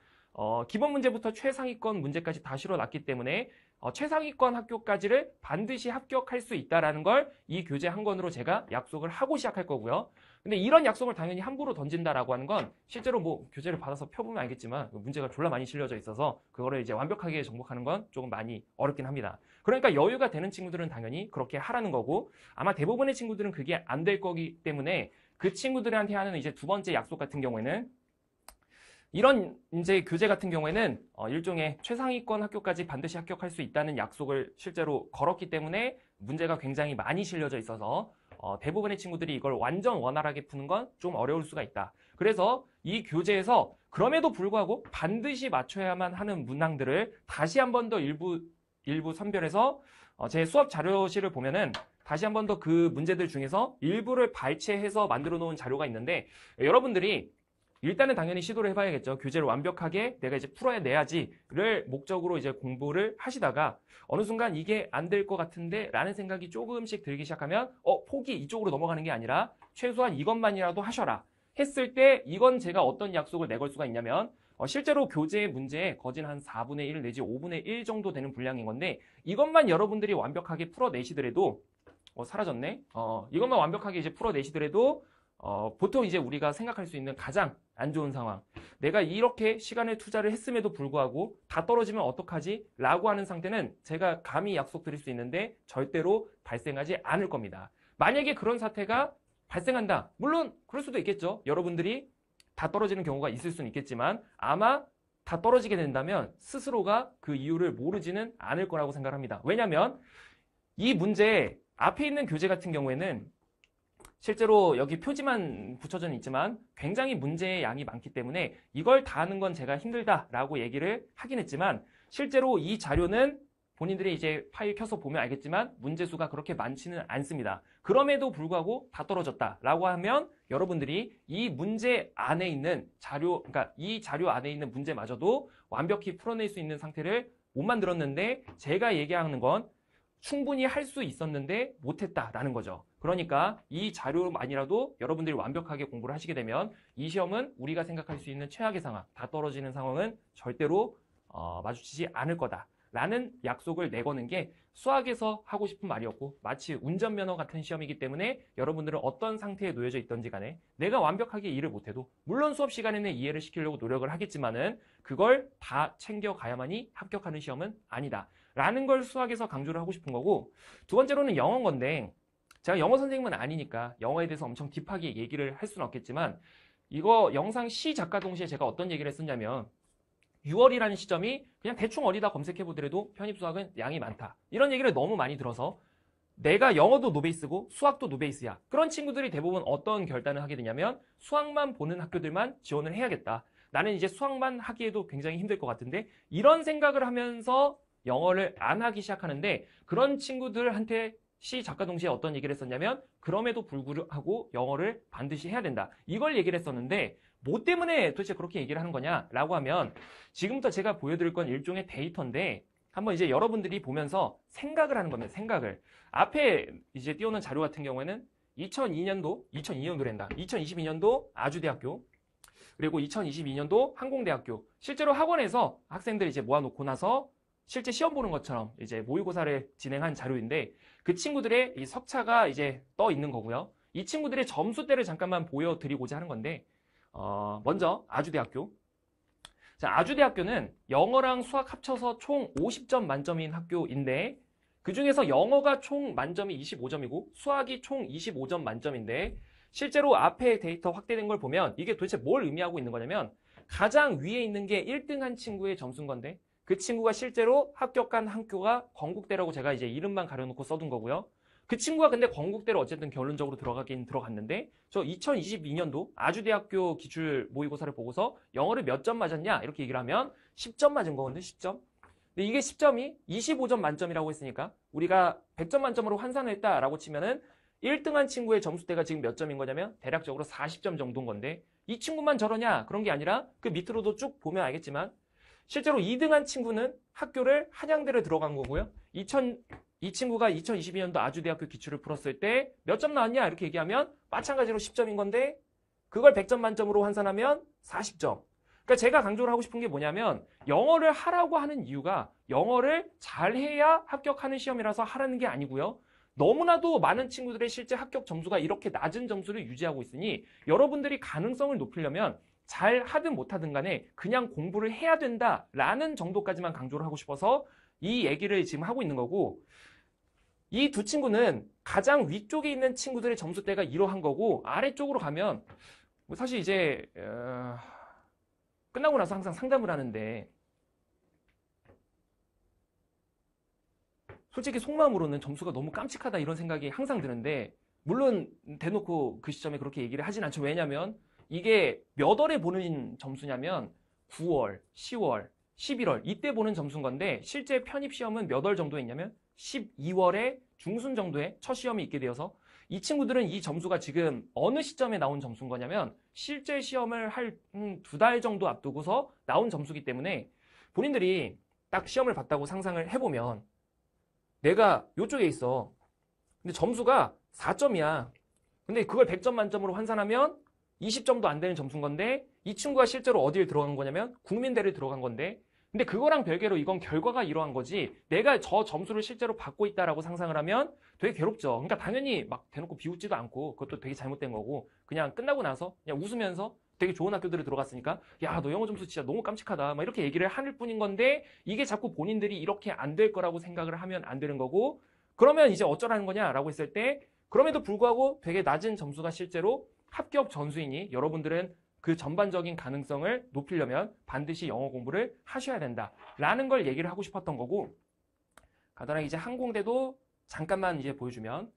Speaker 1: 기본 문제부터 최상위권 문제까지 다 실어놨기 때문에 최상위권 학교까지를 반드시 합격할 수 있다는 걸 이 교재 한 권으로 제가 약속을 하고 시작할 거고요. 근데 이런 약속을 당연히 함부로 던진다라고 하는 건 실제로 뭐 교재를 받아서 펴보면 알겠지만 문제가 졸라 많이 실려져 있어서 그거를 이제 완벽하게 정복하는 건 조금 많이 어렵긴 합니다. 그러니까 여유가 되는 친구들은 당연히 그렇게 하라는 거고 아마 대부분의 친구들은 그게 안 될 거기 때문에 그 친구들한테 하는 이제 두 번째 약속 같은 경우에는 이런 이제 교재 같은 경우에는 일종의 최상위권 학교까지 반드시 합격할 수 있다는 약속을 실제로 걸었기 때문에 문제가 굉장히 많이 실려져 있어서 대부분의 친구들이 이걸 완전 원활하게 푸는 건 좀 어려울 수가 있다. 그래서 이 교재에서 그럼에도 불구하고 반드시 맞춰야만 하는 문항들을 다시 한 번 더 일부 선별해서 제 수업 자료실을 보면은 다시 한 번 더 그 문제들 중에서 일부를 발췌해서 만들어 놓은 자료가 있는데 여러분들이 일단은 당연히 시도를 해봐야겠죠. 교재를 완벽하게 내가 이제 풀어내야지를 목적으로 이제 공부를 하시다가 어느 순간 이게 안 될 것 같은데 라는 생각이 조금씩 들기 시작하면 포기 이쪽으로 넘어가는 게 아니라 최소한 이것만이라도 하셔라 했을 때 이건 제가 어떤 약속을 내걸 수가 있냐면 실제로 교재 문제에 거진 한 4분의 1 내지 5분의 1 정도 되는 분량인 건데 이것만 여러분들이 완벽하게 풀어내시더라도 사라졌네. 이것만 완벽하게 이제 풀어내시더라도 보통 이제 우리가 생각할 수 있는 가장 안 좋은 상황. 내가 이렇게 시간을 투자를 했음에도 불구하고 다 떨어지면 어떡하지? 라고 하는 상태는 제가 감히 약속드릴 수 있는데 절대로 발생하지 않을 겁니다. 만약에 그런 사태가 발생한다. 물론 그럴 수도 있겠죠. 여러분들이 다 떨어지는 경우가 있을 수는 있겠지만 아마 다 떨어지게 된다면 스스로가 그 이유를 모르지는 않을 거라고 생각합니다. 왜냐하면 이 문제 앞에 있는 교재 같은 경우에는 실제로 여기 표지만 붙여져 있지만 굉장히 문제의 양이 많기 때문에 이걸 다 하는 건 제가 힘들다라고 얘기를 하긴 했지만 실제로 이 자료는 본인들이 이제 파일 켜서 보면 알겠지만 문제수가 그렇게 많지는 않습니다. 그럼에도 불구하고 다 떨어졌다라고 하면 여러분들이 이 문제 안에 있는 자료, 그러니까 이 자료 안에 있는 문제마저도 완벽히 풀어낼 수 있는 상태를 못 만들었는데 제가 얘기하는 건 충분히 할 수 있었는데 못했다라는 거죠. 그러니까 이 자료만이라도 여러분들이 완벽하게 공부를 하시게 되면 이 시험은 우리가 생각할 수 있는 최악의 상황, 다 떨어지는 상황은 절대로 마주치지 않을 거다. 라는 약속을 내거는 게 수학에서 하고 싶은 말이었고 마치 운전면허 같은 시험이기 때문에 여러분들은 어떤 상태에 놓여져 있던지 간에 내가 완벽하게 이해를 못해도 물론 수업 시간에는 이해를 시키려고 노력을 하겠지만은 그걸 다 챙겨가야만이 합격하는 시험은 아니다. 라는 걸 수학에서 강조를 하고 싶은 거고 두 번째로는 영어인 건데 제가 영어 선생님은 아니니까 영어에 대해서 엄청 딥하게 얘기를 할 수는 없겠지만 이거 영상 시 작가 동시에 제가 어떤 얘기를 했었냐면 6월이라는 시점이 그냥 대충 어디다 검색해보더라도 편입수학은 양이 많다. 이런 얘기를 너무 많이 들어서 내가 영어도 노베이스고 수학도 노베이스야. 그런 친구들이 대부분 어떤 결단을 하게 되냐면 수학만 보는 학교들만 지원을 해야겠다. 나는 이제 수학만 하기에도 굉장히 힘들 것 같은데 이런 생각을 하면서 영어를 안 하기 시작하는데 그런 친구들한테 시 작가 동시에 어떤 얘기를 했었냐면 그럼에도 불구하고 영어를 반드시 해야 된다. 이걸 얘기를 했었는데 뭐 때문에 도대체 그렇게 얘기를 하는 거냐라고 하면 지금부터 제가 보여드릴 건 일종의 데이터인데 한번 이제 여러분들이 보면서 생각을 하는 겁니다. 생각을. 앞에 이제 띄우는 자료 같은 경우에는 2022년도란다. 2022년도 아주대학교 그리고 2022년도 항공대학교 실제로 학원에서 학생들 이제 모아놓고 나서 실제 시험 보는 것처럼 이제 모의고사를 진행한 자료인데 그 친구들의 이 석차가 이제 떠 있는 거고요. 이 친구들의 점수대를 잠깐만 보여드리고자 하는 건데 먼저 아주대학교. 자, 아주대학교는 영어랑 수학 합쳐서 총 50점 만점인 학교인데 그 중에서 영어가 총 만점이 25점이고 수학이 총 25점 만점인데 실제로 앞에 데이터 확대된 걸 보면 이게 도대체 뭘 의미하고 있는 거냐면 가장 위에 있는 게 1등한 친구의 점수인 건데 그 친구가 실제로 합격한 학교가 건국대라고 제가 이제 이름만 가려놓고 써둔 거고요. 그 친구가 근데 건국대로 어쨌든 결론적으로 들어가긴 들어갔는데 저 2022년도 아주대학교 기출 모의고사를 보고서 영어를 몇 점 맞았냐 이렇게 얘기를 하면 10점 맞은 거거든요. 10점. 근데 이게 10점이 25점 만점이라고 했으니까 우리가 100점 만점으로 환산을 했다라고 치면은 1등한 친구의 점수대가 지금 몇 점인 거냐면 대략적으로 40점 정도인 건데 이 친구만 저러냐 그런 게 아니라 그 밑으로도 쭉 보면 알겠지만 실제로 2등한 친구는 학교를 한양대를 들어간 거고요. 이 친구가 2022년도 아주대학교 기출을 풀었을 때 몇 점 나왔냐 이렇게 얘기하면 마찬가지로 10점인 건데 그걸 100점 만점으로 환산하면 40점. 그러니까 제가 강조를 하고 싶은 게 뭐냐면 영어를 하라고 하는 이유가 영어를 잘해야 합격하는 시험이라서 하라는 게 아니고요. 너무나도 많은 친구들의 실제 합격 점수가 이렇게 낮은 점수를 유지하고 있으니 여러분들이 가능성을 높이려면 잘 하든 못하든 간에 그냥 공부를 해야 된다라는 정도까지만 강조를 하고 싶어서 이 얘기를 지금 하고 있는 거고 이 두 친구는 가장 위쪽에 있는 친구들의 점수대가 이러한 거고 아래쪽으로 가면 뭐 사실 이제 끝나고 나서 항상 상담을 하는데 솔직히 속마음으로는 점수가 너무 깜찍하다 이런 생각이 항상 드는데 물론 대놓고 그 시점에 그렇게 얘기를 하진 않죠. 왜냐면 이게 몇 월에 보는 점수냐면 9월, 10월, 11월 이때 보는 점수인 건데 실제 편입시험은 몇 월 정도에 있냐면 12월에 중순 정도에 첫 시험이 있게 되어서 이 친구들은 이 점수가 지금 어느 시점에 나온 점수인 거냐면 실제 시험을 할 2달 정도 앞두고서 나온 점수기 때문에 본인들이 딱 시험을 봤다고 상상을 해보면 내가 이쪽에 있어. 근데 점수가 4점이야. 근데 그걸 100점 만점으로 환산하면 20점도 안 되는 점수인 건데 이 친구가 실제로 어디를 들어간 거냐면 국민대를 들어간 건데 근데 그거랑 별개로 이건 결과가 이러한 거지 내가 저 점수를 실제로 받고 있다라고 상상을 하면 되게 괴롭죠. 그러니까 당연히 막 대놓고 비웃지도 않고 그것도 되게 잘못된 거고 그냥 끝나고 나서 그냥 웃으면서 되게 좋은 학교들을 들어갔으니까 야, 너 영어 점수 진짜 너무 깜찍하다 막 이렇게 얘기를 할 뿐인 건데 이게 자꾸 본인들이 이렇게 안 될 거라고 생각을 하면 안 되는 거고 그러면 이제 어쩌라는 거냐라고 했을 때 그럼에도 불구하고 되게 낮은 점수가 실제로 합격 전수이니 여러분들은 그 전반적인 가능성을 높이려면 반드시 영어 공부를 하셔야 된다라는 걸 얘기를 하고 싶었던 거고 간단하게 이제 항공대도 잠깐만 이제 보여주면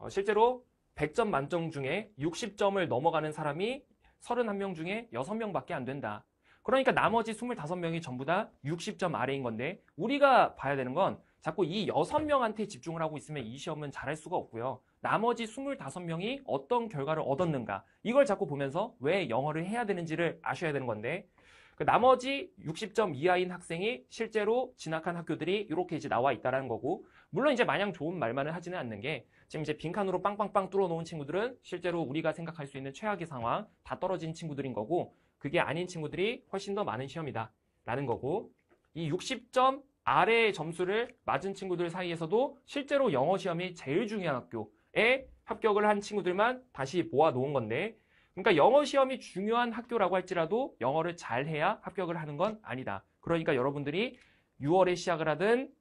Speaker 1: 실제로 100점 만점 중에 60점을 넘어가는 사람이 31명 중에 6명밖에 안 된다. 그러니까 나머지 25명이 전부 다 60점 아래인 건데 우리가 봐야 되는 건 자꾸 이 6명한테 집중을 하고 있으면 이 시험은 잘할 수가 없고요. 나머지 25명이 어떤 결과를 얻었는가 이걸 자꾸 보면서 왜 영어를 해야 되는지를 아셔야 되는 건데 그 나머지 60점 이하인 학생이 실제로 진학한 학교들이 이렇게 이제 나와 있다는 거고 물론 이제 마냥 좋은 말만은 하지는 않는 게 지금 이제 빈칸으로 빵빵빵 뚫어놓은 친구들은 실제로 우리가 생각할 수 있는 최악의 상황 다 떨어진 친구들인 거고 그게 아닌 친구들이 훨씬 더 많은 시험이다 라는 거고 이 60점 아래 점수를 맞은 친구들 사이에서도 실제로 영어 시험이 제일 중요한 학교에 합격을 한 친구들만 다시 모아 놓은 건데, 그러니까 영어 시험이 중요한 학교라고 할지라도 영어를 잘해야 합격을 하는 건 아니다. 그러니까 여러분들이 6월에 시작을 하든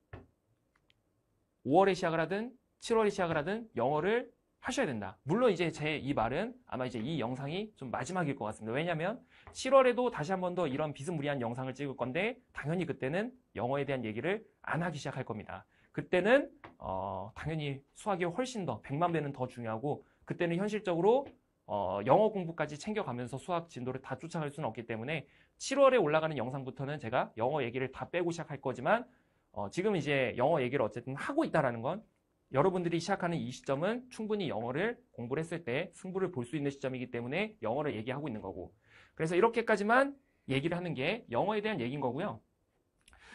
Speaker 1: 5월에 시작을 하든 7월에 시작을 하든 영어를 하셔야 된다. 물론 이제 제 이 말은 아마 이제 이 영상이 좀 마지막일 것 같습니다. 왜냐면 7월에도 다시 한 번 더 이런 비스무리한 영상을 찍을 건데 당연히 그때는 영어에 대한 얘기를 안 하기 시작할 겁니다. 그때는 당연히 수학이 훨씬 더 100만 배는 더 중요하고, 그때는 현실적으로 영어 공부까지 챙겨가면서 수학 진도를 다 쫓아갈 수는 없기 때문에 7월에 올라가는 영상부터는 제가 영어 얘기를 다 빼고 시작할 거지만, 지금 이제 영어 얘기를 어쨌든 하고 있다라는 건 여러분들이 시작하는 이 시점은 충분히 영어를 공부를 했을 때 승부를 볼 수 있는 시점이기 때문에 영어를 얘기하고 있는 거고, 그래서 이렇게까지만 얘기를 하는 게 영어에 대한 얘기인 거고요.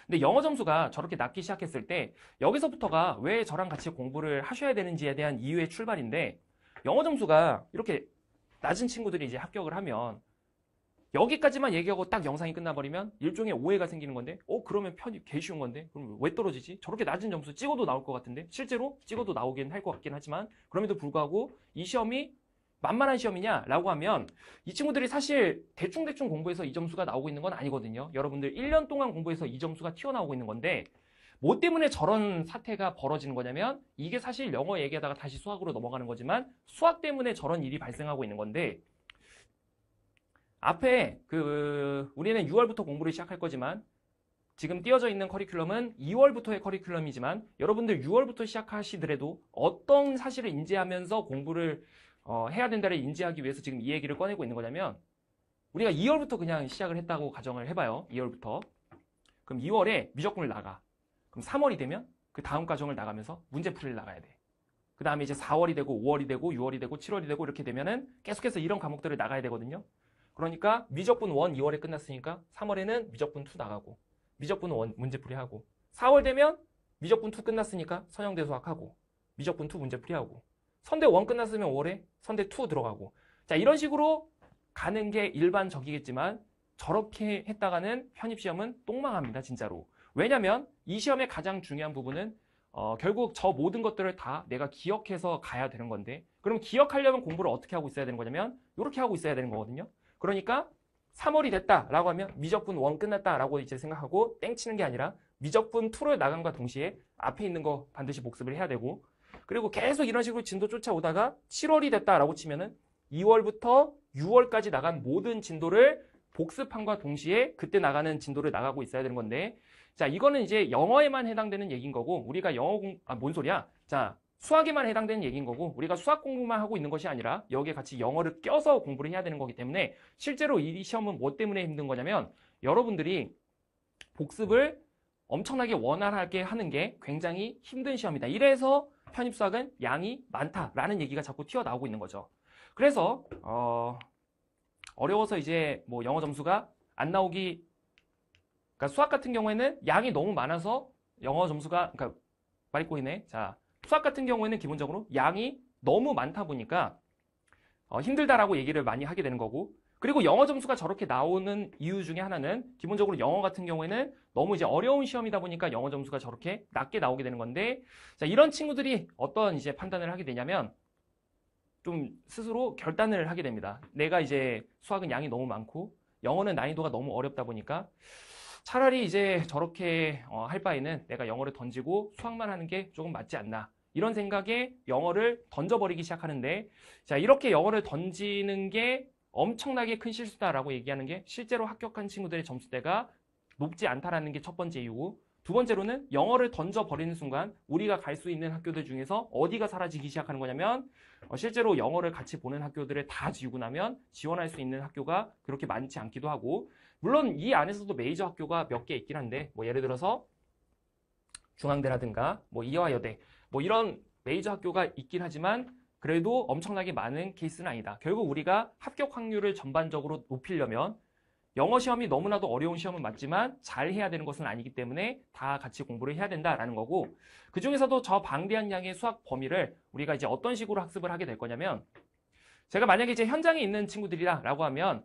Speaker 1: 근데 영어 점수가 저렇게 낮기 시작했을 때 여기서부터가 왜 저랑 같이 공부를 하셔야 되는지에 대한 이유의 출발인데, 영어 점수가 이렇게 낮은 친구들이 이제 합격을 하면 여기까지만 얘기하고 딱 영상이 끝나버리면 일종의 오해가 생기는 건데, 그러면 편입 개 쉬운 건데 그럼 왜 떨어지지? 저렇게 낮은 점수 찍어도 나올 것 같은데, 실제로 찍어도 나오긴 할 것 같긴 하지만 그럼에도 불구하고 이 시험이 만만한 시험이냐 라고 하면 이 친구들이 사실 대충대충 공부해서 이 점수가 나오고 있는 건 아니거든요. 여러분들 1년 동안 공부해서 이 점수가 튀어나오고 있는 건데, 뭐 때문에 저런 사태가 벌어지는 거냐면, 이게 사실 영어 얘기하다가 다시 수학으로 넘어가는 거지만 수학 때문에 저런 일이 발생하고 있는 건데, 앞에 우리는 6월부터 공부를 시작할 거지만 지금 띄어져 있는 커리큘럼은 2월부터의 커리큘럼이지만, 여러분들 6월부터 시작하시더라도 어떤 사실을 인지하면서 공부를 해야 된다를 인지하기 위해서 지금 이 얘기를 꺼내고 있는 거냐면, 우리가 2월부터 그냥 시작을 했다고 가정을 해봐요. 2월부터. 그럼 2월에 미적분을 나가. 그럼 3월이 되면 그 다음 과정을 나가면서 문제풀이를 나가야 돼. 그 다음에 이제 4월이 되고 5월이 되고 6월이 되고 7월이 되고 이렇게 되면은 계속해서 이런 과목들을 나가야 되거든요. 그러니까 미적분 1 2월에 끝났으니까 3월에는 미적분 2 나가고, 미적분 1 문제풀이하고, 4월 되면 미적분 2 끝났으니까 선형대 수학하고, 미적분 2 문제풀이하고, 선대 1 끝났으면 5월에 선대 2 들어가고, 자, 이런 식으로 가는 게 일반적이겠지만 저렇게 했다가는 편입시험은 똥망합니다, 진짜로. 왜냐면 이 시험의 가장 중요한 부분은 결국 저 모든 것들을 다 내가 기억해서 가야 되는 건데, 그럼 기억하려면 공부를 어떻게 하고 있어야 되는 거냐면 이렇게 하고 있어야 되는 거거든요. 그러니까 3월이 됐다라고 하면 미적분 1 끝났다라고 이제 생각하고 땡치는 게 아니라 미적분 2를 나간과 동시에 앞에 있는 거 반드시 복습을 해야 되고, 그리고 계속 이런 식으로 진도 쫓아오다가 7월이 됐다라고 치면은 2월부터 6월까지 나간 모든 진도를 복습함과 동시에 그때 나가는 진도를 나가고 있어야 되는 건데, 자, 이거는 이제 영어에만 해당되는 얘기인 거고, 우리가 뭔 소리야? 자, 수학에만 해당되는 얘기인 거고, 우리가 수학 공부만 하고 있는 것이 아니라 여기에 같이 영어를 껴서 공부를 해야 되는 거기 때문에, 실제로 이 시험은 뭐 때문에 힘든 거냐면 여러분들이 복습을 엄청나게 원활하게 하는 게 굉장히 힘든 시험이다. 이래서 편입수학은 양이 많다라는 얘기가 자꾸 튀어나오고 있는 거죠. 그래서 어려워서 이제 뭐 영어 점수가 안 나오기, 그러니까 수학 같은 경우에는 양이 너무 많아서 영어 점수가, 그러니까 말이 꼬이네. 자, 수학 같은 경우에는 기본적으로 양이 너무 많다 보니까 힘들다라고 얘기를 많이 하게 되는 거고, 그리고 영어 점수가 저렇게 나오는 이유 중에 하나는 기본적으로 영어 같은 경우에는 너무 이제 어려운 시험이다 보니까 영어 점수가 저렇게 낮게 나오게 되는 건데, 자, 이런 친구들이 어떤 이제 판단을 하게 되냐면 좀 스스로 결단을 하게 됩니다. 내가 이제 수학은 양이 너무 많고 영어는 난이도가 너무 어렵다 보니까 차라리 이제 저렇게 할 바에는 내가 영어를 던지고 수학만 하는 게 조금 맞지 않나, 이런 생각에 영어를 던져버리기 시작하는데, 자, 이렇게 영어를 던지는 게 엄청나게 큰 실수다라고 얘기하는 게 실제로 합격한 친구들의 점수대가 높지 않다라는 게 첫 번째 이유고, 두 번째로는 영어를 던져버리는 순간 우리가 갈 수 있는 학교들 중에서 어디가 사라지기 시작하는 거냐면, 실제로 영어를 같이 보는 학교들을 다 지우고 나면 지원할 수 있는 학교가 그렇게 많지 않기도 하고, 물론 이 안에서도 메이저 학교가 몇 개 있긴 한데, 뭐 예를 들어서 중앙대라든가 뭐 이화여대 뭐 이런 메이저 학교가 있긴 하지만 그래도 엄청나게 많은 케이스는 아니다. 결국 우리가 합격 확률을 전반적으로 높이려면 영어 시험이 너무나도 어려운 시험은 맞지만 잘 해야 되는 것은 아니기 때문에 다 같이 공부를 해야 된다라는 거고, 그 중에서도 저 방대한 양의 수학 범위를 우리가 이제 어떤 식으로 학습을 하게 될 거냐면, 제가 만약에 이제 현장에 있는 친구들이라고 하면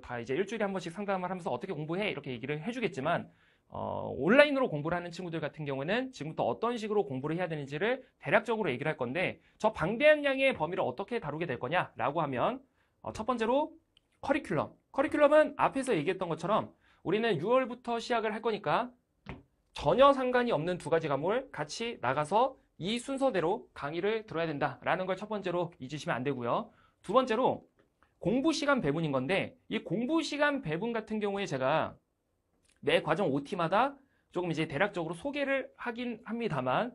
Speaker 1: 다 이제 일주일에 한 번씩 상담을 하면서 어떻게 공부해 이렇게 얘기를 해주겠지만, 온라인으로 공부를 하는 친구들 같은 경우는 지금부터 어떤 식으로 공부를 해야 되는지를 대략적으로 얘기를 할 건데 저 방대한 양의 범위를 어떻게 다루게 될 거냐라고 하면 첫 번째로 커리큘럼. 커리큘럼은 앞에서 얘기했던 것처럼 우리는 6월부터 시작을 할 거니까 전혀 상관이 없는 두 가지 과목을 같이 나가서 이 순서대로 강의를 들어야 된다라는 걸 첫 번째로 잊으시면 안 되고요. 두 번째로 공부 시간 배분인 건데 이 공부 시간 배분 같은 경우에 제가 매 과정 OT마다 조금 이제 대략적으로 소개를 하긴 합니다만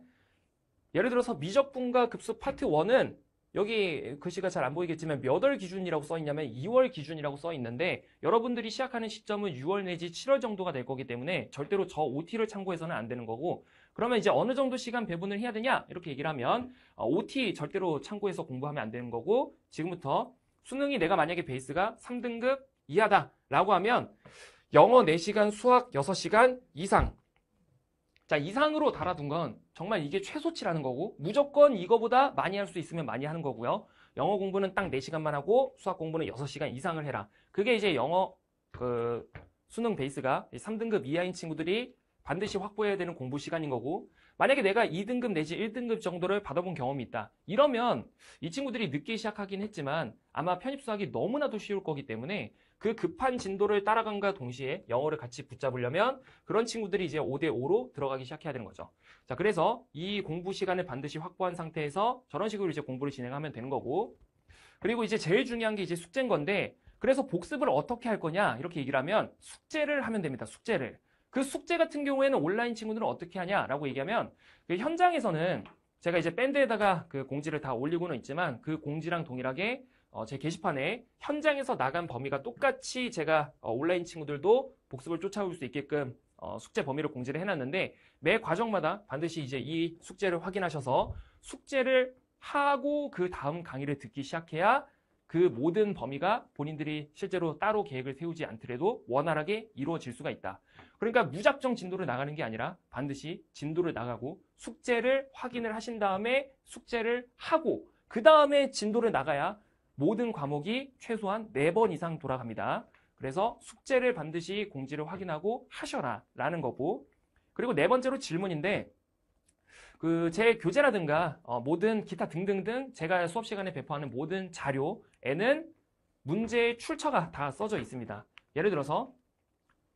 Speaker 1: 예를 들어서 미적분과 급수 파트 1은 여기 글씨가 잘 안 보이겠지만 몇 월 기준이라고 써 있냐면 2월 기준이라고 써 있는데 여러분들이 시작하는 시점은 6월 내지 7월 정도가 될 거기 때문에 절대로 저 OT를 참고해서는 안 되는 거고 그러면 이제 어느 정도 시간 배분을 해야 되냐 이렇게 얘기를 하면 OT 절대로 참고해서 공부하면 안 되는 거고 지금부터 수능이 내가 만약에 베이스가 3등급 이하다라고 하면 영어 4시간, 수학 6시간 이상. 자, 이상으로 달아둔 건 정말 이게 최소치라는 거고 무조건 이거보다 많이 할 수 있으면 많이 하는 거고요. 영어 공부는 딱 4시간만 하고 수학 공부는 6시간 이상을 해라. 그게 이제 영어 수능 베이스가 3등급 이하인 친구들이 반드시 확보해야 되는 공부 시간인 거고 만약에 내가 2등급 내지 1등급 정도를 받아본 경험이 있다. 이러면 이 친구들이 늦게 시작하긴 했지만 아마 편입수학이 너무나도 쉬울 거기 때문에 그 급한 진도를 따라간과 동시에 영어를 같이 붙잡으려면 그런 친구들이 이제 5대5로 들어가기 시작해야 되는 거죠. 자, 그래서 이 공부 시간을 반드시 확보한 상태에서 저런 식으로 이제 공부를 진행하면 되는 거고 그리고 이제 제일 중요한 게 이제 숙제인 건데 그래서 복습을 어떻게 할 거냐 이렇게 얘기를 하면 숙제를 하면 됩니다. 숙제를. 그 숙제 같은 경우에는 온라인 친구들은 어떻게 하냐라고 얘기하면 그 현장에서는 제가 이제 밴드에다가 그 공지를 다 올리고는 있지만 그 공지랑 동일하게 제 게시판에 현장에서 나간 범위가 똑같이 제가 온라인 친구들도 복습을 쫓아올 수 있게끔 숙제 범위를 공지를 해놨는데 매 과정마다 반드시 이제 이 숙제를 확인하셔서 숙제를 하고 그 다음 강의를 듣기 시작해야 그 모든 범위가 본인들이 실제로 따로 계획을 세우지 않더라도 원활하게 이루어질 수가 있다. 그러니까 무작정 진도를 나가는 게 아니라 반드시 진도를 나가고 숙제를 확인을 하신 다음에 숙제를 하고 그 다음에 진도를 나가야 모든 과목이 최소한 4번 이상 돌아갑니다. 그래서 숙제를 반드시 공지를 확인하고 하셔라 라는 거고 그리고 네 번째로 질문인데 제 교재라든가 모든 기타 등등등 제가 수업 시간에 배포하는 모든 자료에는 문제의 출처가 다 써져 있습니다. 예를 들어서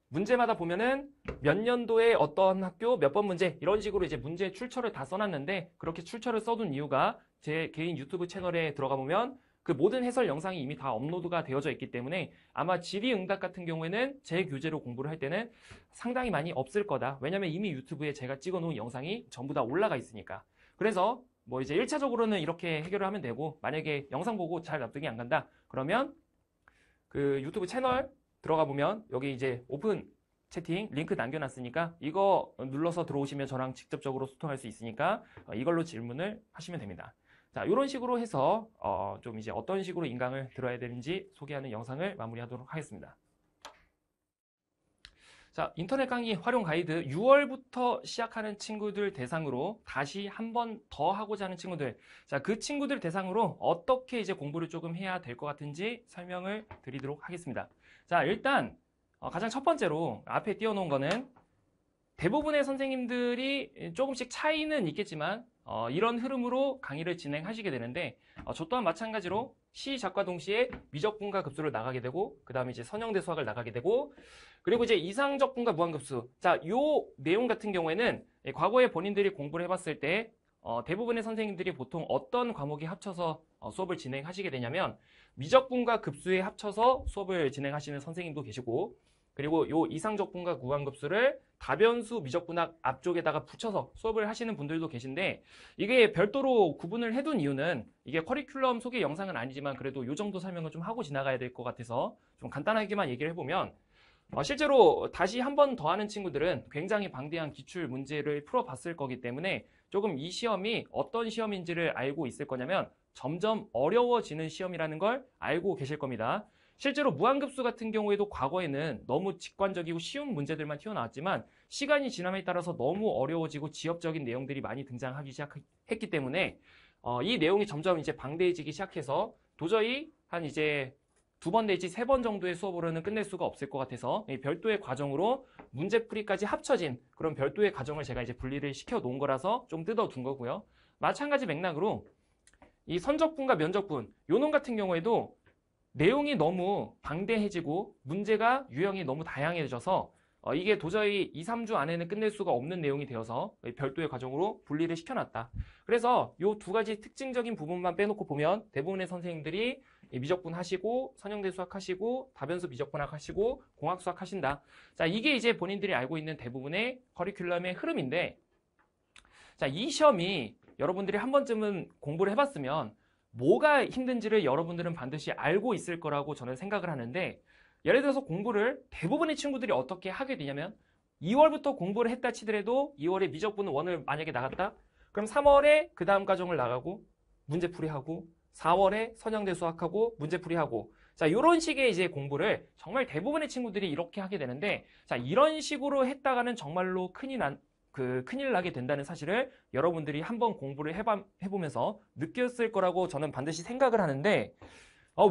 Speaker 1: 문제마다 보면은 몇 년도에 어떤 학교 몇 번 문제 이런 식으로 이제 문제의 출처를 다 써놨는데 그렇게 출처를 써둔 이유가 제 개인 유튜브 채널에 들어가 보면 그 모든 해설 영상이 이미 다 업로드가 되어져 있기 때문에 아마 질의응답 같은 경우에는 제 교재로 공부를 할 때는 상당히 많이 없을 거다. 왜냐면 이미 유튜브에 제가 찍어놓은 영상이 전부 다 올라가 있으니까. 그래서 뭐 이제 1차적으로는 이렇게 해결을 하면 되고 만약에 영상 보고 잘 납득이 안 간다. 그러면 그 유튜브 채널 들어가 보면 여기 이제 오픈 채팅 링크 남겨놨으니까 이거 눌러서 들어오시면 저랑 직접적으로 소통할 수 있으니까 이걸로 질문을 하시면 됩니다. 자, 이런 식으로 해서 좀 이제 어떤 식으로 인강을 들어야 되는지 소개하는 영상을 마무리하도록 하겠습니다. 자, 인터넷 강의 활용 가이드 6월부터 시작하는 친구들 대상으로 다시 한 번 더 하고자 하는 친구들. 자, 그 친구들 대상으로 어떻게 이제 공부를 조금 해야 될 것 같은지 설명을 드리도록 하겠습니다. 자, 일단 가장 첫 번째로 앞에 띄워놓은 거는 대부분의 선생님들이 조금씩 차이는 있겠지만 이런 흐름으로 강의를 진행하시게 되는데 저 또한 마찬가지로 시작과 동시에 미적분과 급수를 나가게 되고 그 다음에 이제 선형대 수학을 나가게 되고 그리고 이제 이상적분과 무한급수. 자, 요 내용 같은 경우에는 과거에 본인들이 공부를 해봤을 때 대부분의 선생님들이 보통 어떤 과목이 합쳐서 수업을 진행하시게 되냐면 미적분과 급수에 합쳐서 수업을 진행하시는 선생님도 계시고 그리고 요 이상적분과 무한급수를 다변수 미적분학 앞쪽에다가 붙여서 수업을 하시는 분들도 계신데 이게 별도로 구분을 해둔 이유는 이게 커리큘럼 소개 영상은 아니지만 그래도 요 정도 설명을 좀 하고 지나가야 될 것 같아서 좀 간단하게만 얘기를 해보면 실제로 다시 한 번 더 하는 친구들은 굉장히 방대한 기출 문제를 풀어봤을 거기 때문에 조금 이 시험이 어떤 시험인지를 알고 있을 거냐면 점점 어려워지는 시험이라는 걸 알고 계실 겁니다. 실제로 무한급수 같은 경우에도 과거에는 너무 직관적이고 쉬운 문제들만 튀어나왔지만 시간이 지남에 따라서 너무 어려워지고 지엽적인 내용들이 많이 등장하기 시작했기 때문에 이 내용이 점점 이제 방대해지기 시작해서 도저히 한 이제 2번 내지 3번 정도의 수업으로는 끝낼 수가 없을 것 같아서 별도의 과정으로 문제풀이까지 합쳐진 그런 별도의 과정을 제가 이제 분리를 시켜 놓은 거라서 좀 뜯어둔 거고요. 마찬가지 맥락으로 이 선적분과 면적분, 요놈 같은 경우에도 내용이 너무 방대해지고 문제가 유형이 너무 다양해져서 이게 도저히 2, 3주 안에는 끝낼 수가 없는 내용이 되어서 별도의 과정으로 분리를 시켜놨다. 그래서 이 두 가지 특징적인 부분만 빼놓고 보면 대부분의 선생님들이 미적분 하시고 선형대 수학 하시고 다변수 미적분학 하시고 공학 수학 하신다. 자, 이게 이제 본인들이 알고 있는 대부분의 커리큘럼의 흐름인데, 자, 이 시험이 여러분들이 한 번쯤은 공부를 해봤으면 뭐가 힘든지를 여러분들은 반드시 알고 있을 거라고 저는 생각을 하는데, 예를 들어서 공부를 대부분의 친구들이 어떻게 하게 되냐면 2월부터 공부를 했다 치더라도 2월에 미적분 1을 만약에 나갔다? 그럼 3월에 그 다음 과정을 나가고 문제풀이하고 4월에 선형대 수학하고 문제풀이하고, 자, 이런 식의 이제 공부를 정말 대부분의 친구들이 이렇게 하게 되는데, 자, 이런 식으로 했다가는 정말로 큰일 나게 된다는 사실을 여러분들이 한번 공부를 해보면서 느꼈을 거라고 저는 반드시 생각을 하는데,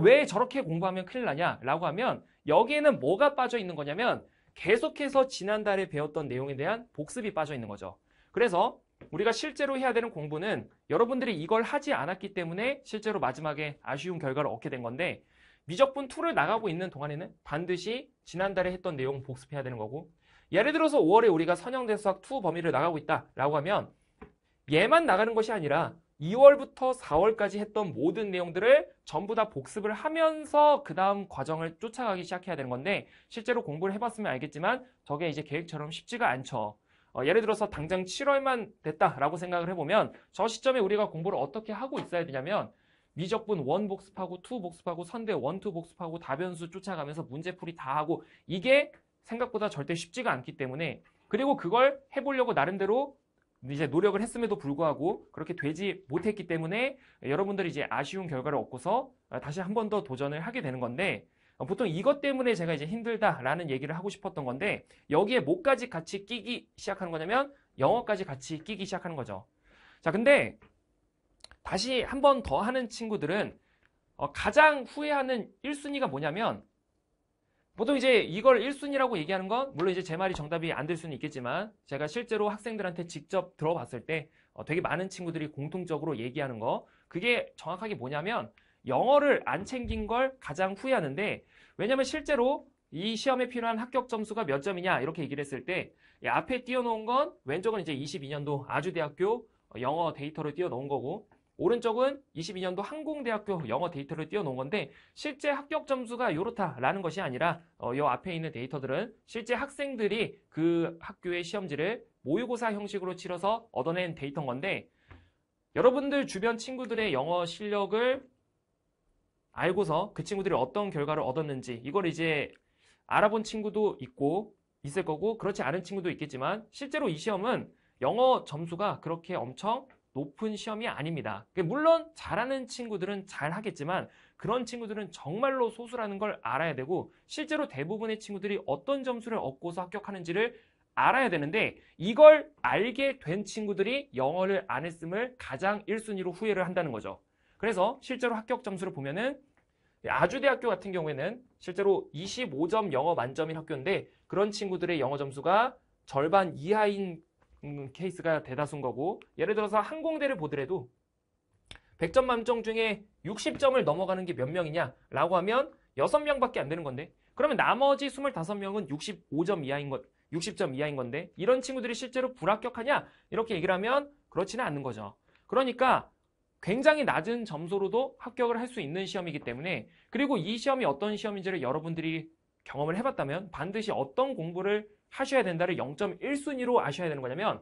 Speaker 1: 왜 저렇게 공부하면 큰일 나냐라고 하면 여기에는 뭐가 빠져 있는 거냐면 계속해서 지난달에 배웠던 내용에 대한 복습이 빠져 있는 거죠. 그래서 우리가 실제로 해야 되는 공부는 여러분들이 이걸 하지 않았기 때문에 실제로 마지막에 아쉬운 결과를 얻게 된 건데, 미적분 2를 나가고 있는 동안에는 반드시 지난달에 했던 내용 복습해야 되는 거고, 예를 들어서 5월에 우리가 선형대 수학 2 범위를 나가고 있다라고 하면 얘만 나가는 것이 아니라 2월부터 4월까지 했던 모든 내용들을 전부 다 복습을 하면서 그 다음 과정을 쫓아가기 시작해야 되는 건데, 실제로 공부를 해봤으면 알겠지만 저게 이제 계획처럼 쉽지가 않죠. 예를 들어서 당장 7월만 됐다라고 생각을 해보면 저 시점에 우리가 공부를 어떻게 하고 있어야 되냐면 미적분 1 복습하고 2 복습하고 선대 1, 2 복습하고 다변수 쫓아가면서 문제풀이 다 하고, 이게 생각보다 절대 쉽지가 않기 때문에, 그리고 그걸 해보려고 나름대로 이제 노력을 했음에도 불구하고 그렇게 되지 못했기 때문에 여러분들이 이제 아쉬운 결과를 얻고서 다시 한 번 더 도전을 하게 되는 건데, 보통 이것 때문에 제가 이제 힘들다라는 얘기를 하고 싶었던 건데, 여기에 뭐까지 같이 끼기 시작하는 거냐면 영어까지 같이 끼기 시작하는 거죠. 자, 근데 다시 한 번 더 하는 친구들은 가장 후회하는 1순위가 뭐냐면, 보통 이제 이걸 1순위라고 얘기하는 건 물론 이제 제 말이 정답이 안 될 수는 있겠지만, 제가 실제로 학생들한테 직접 들어봤을 때 되게 많은 친구들이 공통적으로 얘기하는 거, 그게 정확하게 뭐냐면 영어를 안 챙긴 걸 가장 후회하는데, 왜냐면 실제로 이 시험에 필요한 합격 점수가 몇 점이냐 이렇게 얘기를 했을 때 앞에 띄워놓은 건 왼쪽은 이제 22년도 아주대학교 영어 데이터를 띄워놓은 거고, 오른쪽은 22년도 항공대학교 영어 데이터를 띄워놓은 건데, 실제 합격 점수가 이렇다라는 것이 아니라 이 앞에 있는 데이터들은 실제 학생들이 그 학교의 시험지를 모의고사 형식으로 치러서 얻어낸 데이터인 건데, 여러분들 주변 친구들의 영어 실력을 알고서 그 친구들이 어떤 결과를 얻었는지 이걸 이제 알아본 친구도 있을 거고 그렇지 않은 친구도 있겠지만, 실제로 이 시험은 영어 점수가 그렇게 엄청 높은 시험이 아닙니다. 물론 잘하는 친구들은 잘 하겠지만 그런 친구들은 정말로 소수라는 걸 알아야 되고, 실제로 대부분의 친구들이 어떤 점수를 얻고서 합격하는지를 알아야 되는데, 이걸 알게 된 친구들이 영어를 안 했음을 가장 1순위로 후회를 한다는 거죠. 그래서 실제로 합격 점수를 보면은 아주대학교 같은 경우에는 실제로 25점 영어 만점인 학교인데, 그런 친구들의 영어 점수가 절반 이하인 케이스가 대다수인 거고, 예를 들어서 항공대를 보더라도 100점 만점 중에 60점을 넘어가는 게 몇 명이냐라고 하면 6명밖에 안 되는 건데, 그러면 나머지 25명은 65점 이하인 것, 60점 이하인 건데, 이런 친구들이 실제로 불합격하냐 이렇게 얘기를 하면 그렇지는 않는 거죠. 그러니까 굉장히 낮은 점수로도 합격을 할 수 있는 시험이기 때문에, 그리고 이 시험이 어떤 시험인지를 여러분들이 경험을 해봤다면 반드시 어떤 공부를 하셔야 된다를 0.1순위로 아셔야 되는 거냐면,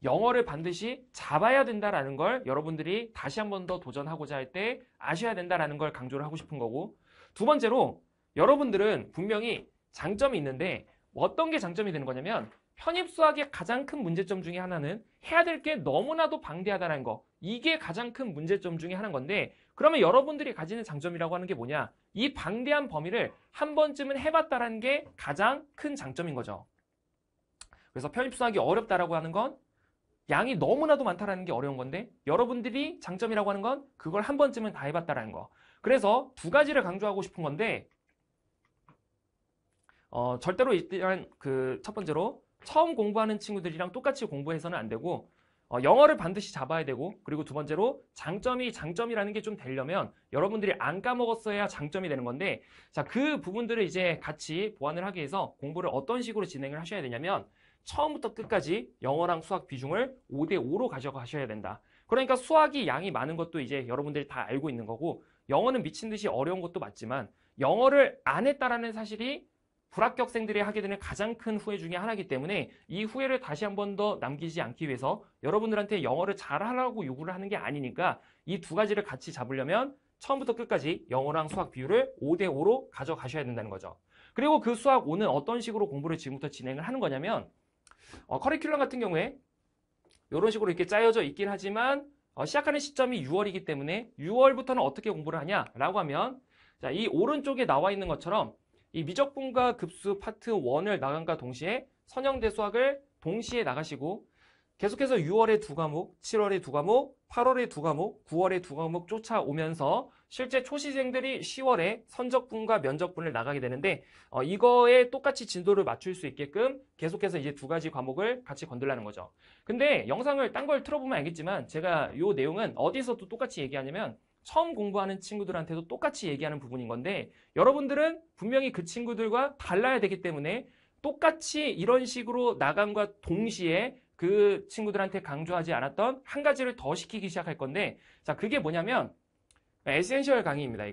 Speaker 1: 영어를 반드시 잡아야 된다라는 걸 여러분들이 다시 한 번 더 도전하고자 할 때 아셔야 된다라는 걸 강조를 하고 싶은 거고, 두 번째로 여러분들은 분명히 장점이 있는데 어떤 게 장점이 되는 거냐면, 편입수학의 가장 큰 문제점 중에 하나는 해야 될 게 너무나도 방대하다는 거, 이게 가장 큰 문제점 중에 하나인 건데, 그러면 여러분들이 가지는 장점이라고 하는 게 뭐냐, 이 방대한 범위를 한 번쯤은 해봤다라는 게 가장 큰 장점인 거죠. 그래서 편입수학이 어렵다라고 하는 건 양이 너무나도 많다라는 게 어려운 건데, 여러분들이 장점이라고 하는 건 그걸 한 번쯤은 다 해봤다라는 거. 그래서 두 가지를 강조하고 싶은 건데 절대로 일단 그 첫 번째로 처음 공부하는 친구들이랑 똑같이 공부해서는 안 되고 영어를 반드시 잡아야 되고, 그리고 두 번째로 장점이라는 게 좀 되려면 여러분들이 안 까먹었어야 장점이 되는 건데, 자, 그 부분들을 이제 같이 보완을 하기 위해서 공부를 어떤 식으로 진행을 하셔야 되냐면 처음부터 끝까지 영어랑 수학 비중을 5대5로 가져가셔야 된다. 그러니까 수학이 양이 많은 것도 이제 여러분들이 다 알고 있는 거고, 영어는 미친 듯이 어려운 것도 맞지만 영어를 안 했다라는 사실이 불합격생들이 하게 되는 가장 큰 후회 중에 하나이기 때문에 이 후회를 다시 한 번 더 남기지 않기 위해서 여러분들한테 영어를 잘하라고 요구를 하는 게 아니니까 이 두 가지를 같이 잡으려면 처음부터 끝까지 영어랑 수학 비율을 5대5로 가져가셔야 된다는 거죠. 그리고 그 수학 5는 어떤 식으로 공부를 지금부터 진행을 하는 거냐면 커리큘럼 같은 경우에 이런 식으로 이렇게 짜여져 있긴 하지만 시작하는 시점이 6월이기 때문에 6월부터는 어떻게 공부를 하냐라고 하면, 자, 이 오른쪽에 나와 있는 것처럼 이 미적분과 급수 파트 1을 나간과 동시에 선형대 수학을 동시에 나가시고, 계속해서 6월에 두 과목, 7월에 두 과목, 8월에 두 과목, 9월에 두 과목 쫓아오면서 실제 초시생들이 10월에 선적분과 면적분을 나가게 되는데, 이거에 똑같이 진도를 맞출 수 있게끔 계속해서 이제 두 가지 과목을 같이 건들라는 거죠. 근데 영상을 딴 걸 틀어보면 알겠지만 제가 이 내용은 어디서도 똑같이 얘기하냐면 처음 공부하는 친구들한테도 똑같이 얘기하는 부분인 건데, 여러분들은 분명히 그 친구들과 달라야 되기 때문에 똑같이 이런 식으로 나감과 동시에 그 친구들한테 강조하지 않았던 한 가지를 더 시키기 시작할 건데, 자, 그게 뭐냐면 에센셜 강의입니다.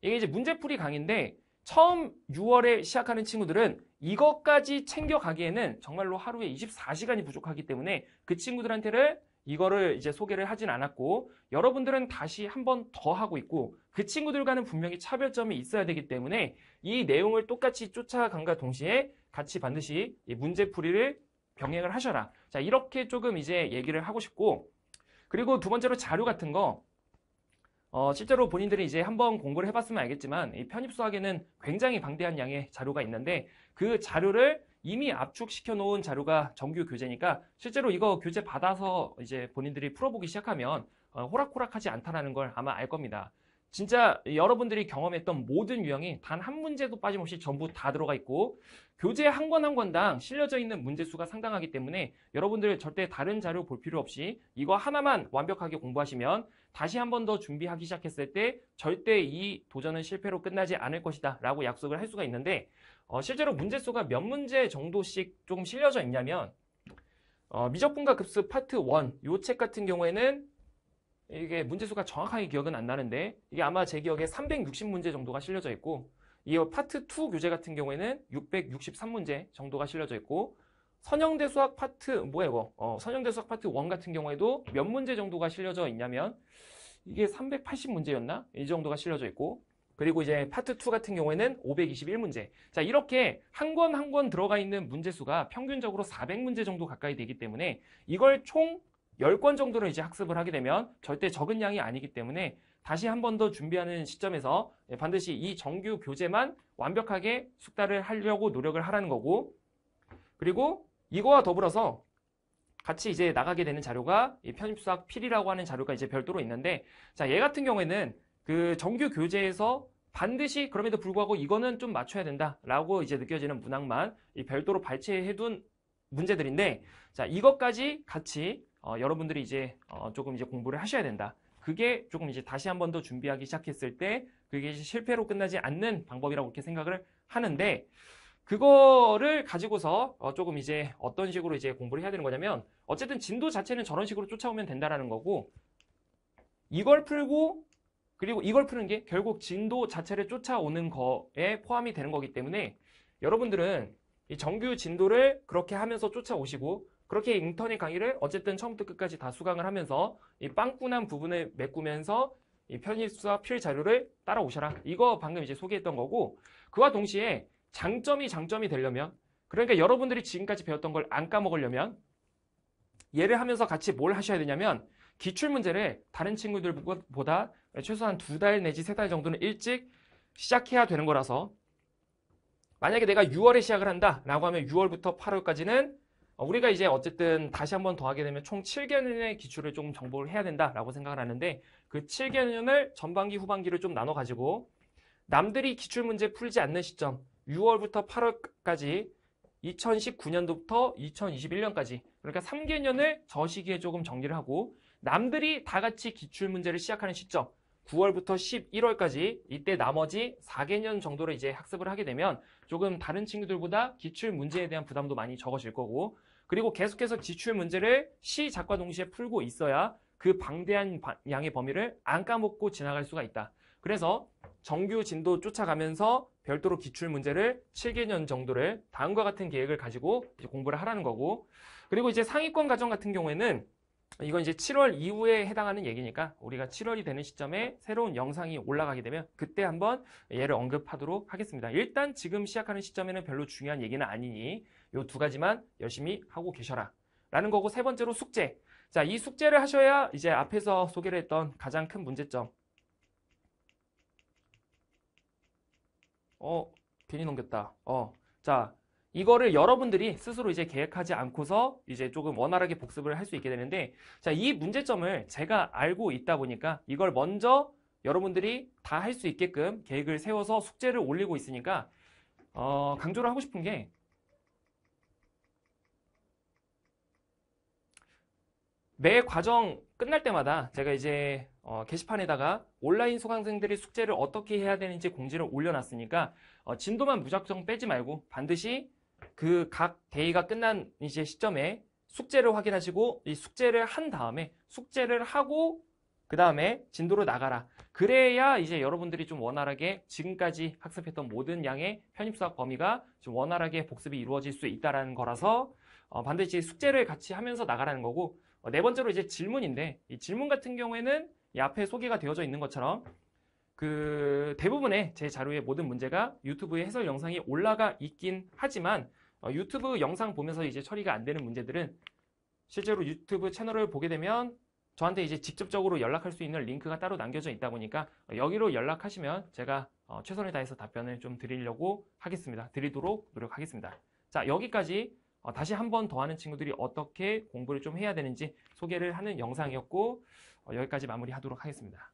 Speaker 1: 이게 이제 문제풀이 강의인데, 처음 6월에 시작하는 친구들은 이것까지 챙겨가기에는 정말로 하루에 24시간이 부족하기 때문에 그 친구들한테는 이거를 이제 소개를 하진 않았고, 여러분들은 다시 한 번 더 하고 있고 그 친구들과는 분명히 차별점이 있어야 되기 때문에 이 내용을 똑같이 쫓아간과 동시에 같이 반드시 이 문제풀이를 병행을 하셔라. 자, 이렇게 조금 이제 얘기를 하고 싶고, 그리고 두 번째로 자료 같은 거, 실제로 본인들이 이제 한번 공부를 해봤으면 알겠지만 이 편입수학에는 굉장히 방대한 양의 자료가 있는데 그 자료를 이미 압축시켜 놓은 자료가 정규 교재니까 실제로 이거 교재 받아서 이제 본인들이 풀어보기 시작하면 호락호락하지 않다라는 걸 아마 알 겁니다. 진짜 여러분들이 경험했던 모든 유형이 단 한 문제도 빠짐없이 전부 다 들어가 있고, 교재 한 권 한 권당 실려져 있는 문제 수가 상당하기 때문에 여러분들 절대 다른 자료 볼 필요 없이 이거 하나만 완벽하게 공부하시면 다시 한 번 더 준비하기 시작했을 때 절대 이 도전은 실패로 끝나지 않을 것이다 라고 약속을 할 수가 있는데, 실제로 문제 수가 몇 문제 정도씩 조금 실려져 있냐면 미적분과 급수 파트 1 이 책 같은 경우에는 이게 문제 수가 정확하게 기억은 안 나는데 이게 아마 제 기억에 360문제 정도가 실려져 있고, 이 파트 2 교재 같은 경우에는 663문제 정도가 실려져 있고, 선형대 수학 파트 선형대 수학 파트 1 같은 경우에도 몇 문제 정도가 실려져 있냐면 이게 380문제였나? 이 정도가 실려져 있고, 그리고 이제 파트 2 같은 경우에는 521문제. 자, 이렇게 한 권 한 권 들어가 있는 문제 수가 평균적으로 400문제 정도 가까이 되기 때문에 이걸 총 10권 정도를 이제 학습을 하게 되면 절대 적은 양이 아니기 때문에 다시 한 번 더 준비하는 시점에서 반드시 이 정규 교재만 완벽하게 숙달을 하려고 노력을 하라는 거고, 그리고 이거와 더불어서 같이 이제 나가게 되는 자료가 이 편입수학 필이라고 하는 자료가 이제 별도로 있는데, 자, 얘 같은 경우에는 그 정규 교재에서 반드시 그럼에도 불구하고 이거는 좀 맞춰야 된다라고 이제 느껴지는 문항만 이 별도로 발췌해둔 문제들인데, 자, 이것까지 같이 여러분들이 이제 조금 이제 공부를 하셔야 된다. 그게 조금 이제 다시 한 번 더 준비하기 시작했을 때 그게 실패로 끝나지 않는 방법이라고 그렇게 생각을 하는데, 그거를 가지고서 조금 이제 어떤 식으로 이제 공부를 해야 되는 거냐면, 어쨌든 진도 자체는 저런 식으로 쫓아오면 된다라는 거고, 이걸 풀고 그리고 이걸 푸는 게 결국 진도 자체를 쫓아오는 거에 포함이 되는 거기 때문에 여러분들은 이 정규 진도를 그렇게 하면서 쫓아오시고, 그렇게 인터넷 강의를 어쨌든 처음부터 끝까지 다 수강을 하면서 이 빵꾸난 부분을 메꾸면서 이 편입수학 필 자료를 따라오셔라. 이거 방금 이제 소개했던 거고, 그와 동시에 장점이 되려면, 그러니까 여러분들이 지금까지 배웠던 걸 안 까먹으려면 얘를 하면서 같이 뭘 하셔야 되냐면, 기출문제를 다른 친구들보다 최소한 2달 내지 3달 정도는 일찍 시작해야 되는 거라서, 만약에 내가 6월에 시작을 한다 라고 하면 6월부터 8월까지는 우리가 이제 어쨌든 다시 한번 더 하게 되면 총 7개년의 기출을 좀 정복을 해야 된다라고 생각을 하는데 그 7개년을 전반기, 후반기를 좀 나눠 가지고 남들이 기출 문제 풀지 않는 시점 6월부터 8월까지 2019년도부터 2021년까지 그러니까 3개년을 저 시기에 조금 정리를 하고 남들이 다 같이 기출 문제를 시작하는 시점 9월부터 11월까지 이때 나머지 4개년 정도를 이제 학습을 하게 되면 조금 다른 친구들보다 기출 문제에 대한 부담도 많이 적어질 거고 그리고 계속해서 기출 문제를 시작과 동시에 풀고 있어야 그 방대한 양의 범위를 안 까먹고 지나갈 수가 있다. 그래서 정규 진도 쫓아가면서 별도로 기출 문제를 7개년 정도를 다음과 같은 계획을 가지고 이제 공부를 하라는 거고 그리고 이제 상위권 과정 같은 경우에는 이건 이제 7월 이후에 해당하는 얘기니까 우리가 7월이 되는 시점에 새로운 영상이 올라가게 되면 그때 한번 얘를 언급하도록 하겠습니다. 일단 지금 시작하는 시점에는 별로 중요한 얘기는 아니니 요 두 가지만 열심히 하고 계셔라 라는 거고 세 번째로 숙제. 자, 이 숙제를 하셔야 이제 앞에서 소개를 했던 가장 큰 문제점 괜히 넘겼다. 자, 이거를 여러분들이 스스로 이제 계획하지 않고서 이제 조금 원활하게 복습을 할 수 있게 되는데, 자, 이 문제점을 제가 알고 있다 보니까 이걸 먼저 여러분들이 다 할 수 있게끔 계획을 세워서 숙제를 올리고 있으니까, 강조를 하고 싶은 게, 매 과정 끝날 때마다 제가 이제 게시판에다가 온라인 수강생들이 숙제를 어떻게 해야 되는지 공지를 올려놨으니까 진도만 무작정 빼지 말고 반드시 그 각 데이가 끝난 이제 시점에 숙제를 확인하시고 이 숙제를 한 다음에 숙제를 하고 그 다음에 진도로 나가라. 그래야 이제 여러분들이 좀 원활하게 지금까지 학습했던 모든 양의 편입수학 범위가 좀 원활하게 복습이 이루어질 수 있다는 거라서 반드시 숙제를 같이 하면서 나가라는 거고 네 번째로 이제 질문인데 이 질문 같은 경우에는 이 앞에 소개가 되어져 있는 것처럼 그 대부분의 제 자료의 모든 문제가 유튜브에 해설 영상이 올라가 있긴 하지만 유튜브 영상 보면서 이제 처리가 안 되는 문제들은 실제로 유튜브 채널을 보게 되면 저한테 이제 직접적으로 연락할 수 있는 링크가 따로 남겨져 있다 보니까 여기로 연락하시면 제가 최선을 다해서 답변을 좀 드리려고 하겠습니다. 드리도록 노력하겠습니다. 자, 여기까지 다시 한 번 더 하는 친구들이 어떻게 공부를 좀 해야 되는지 소개를 하는 영상이었고 여기까지 마무리하도록 하겠습니다.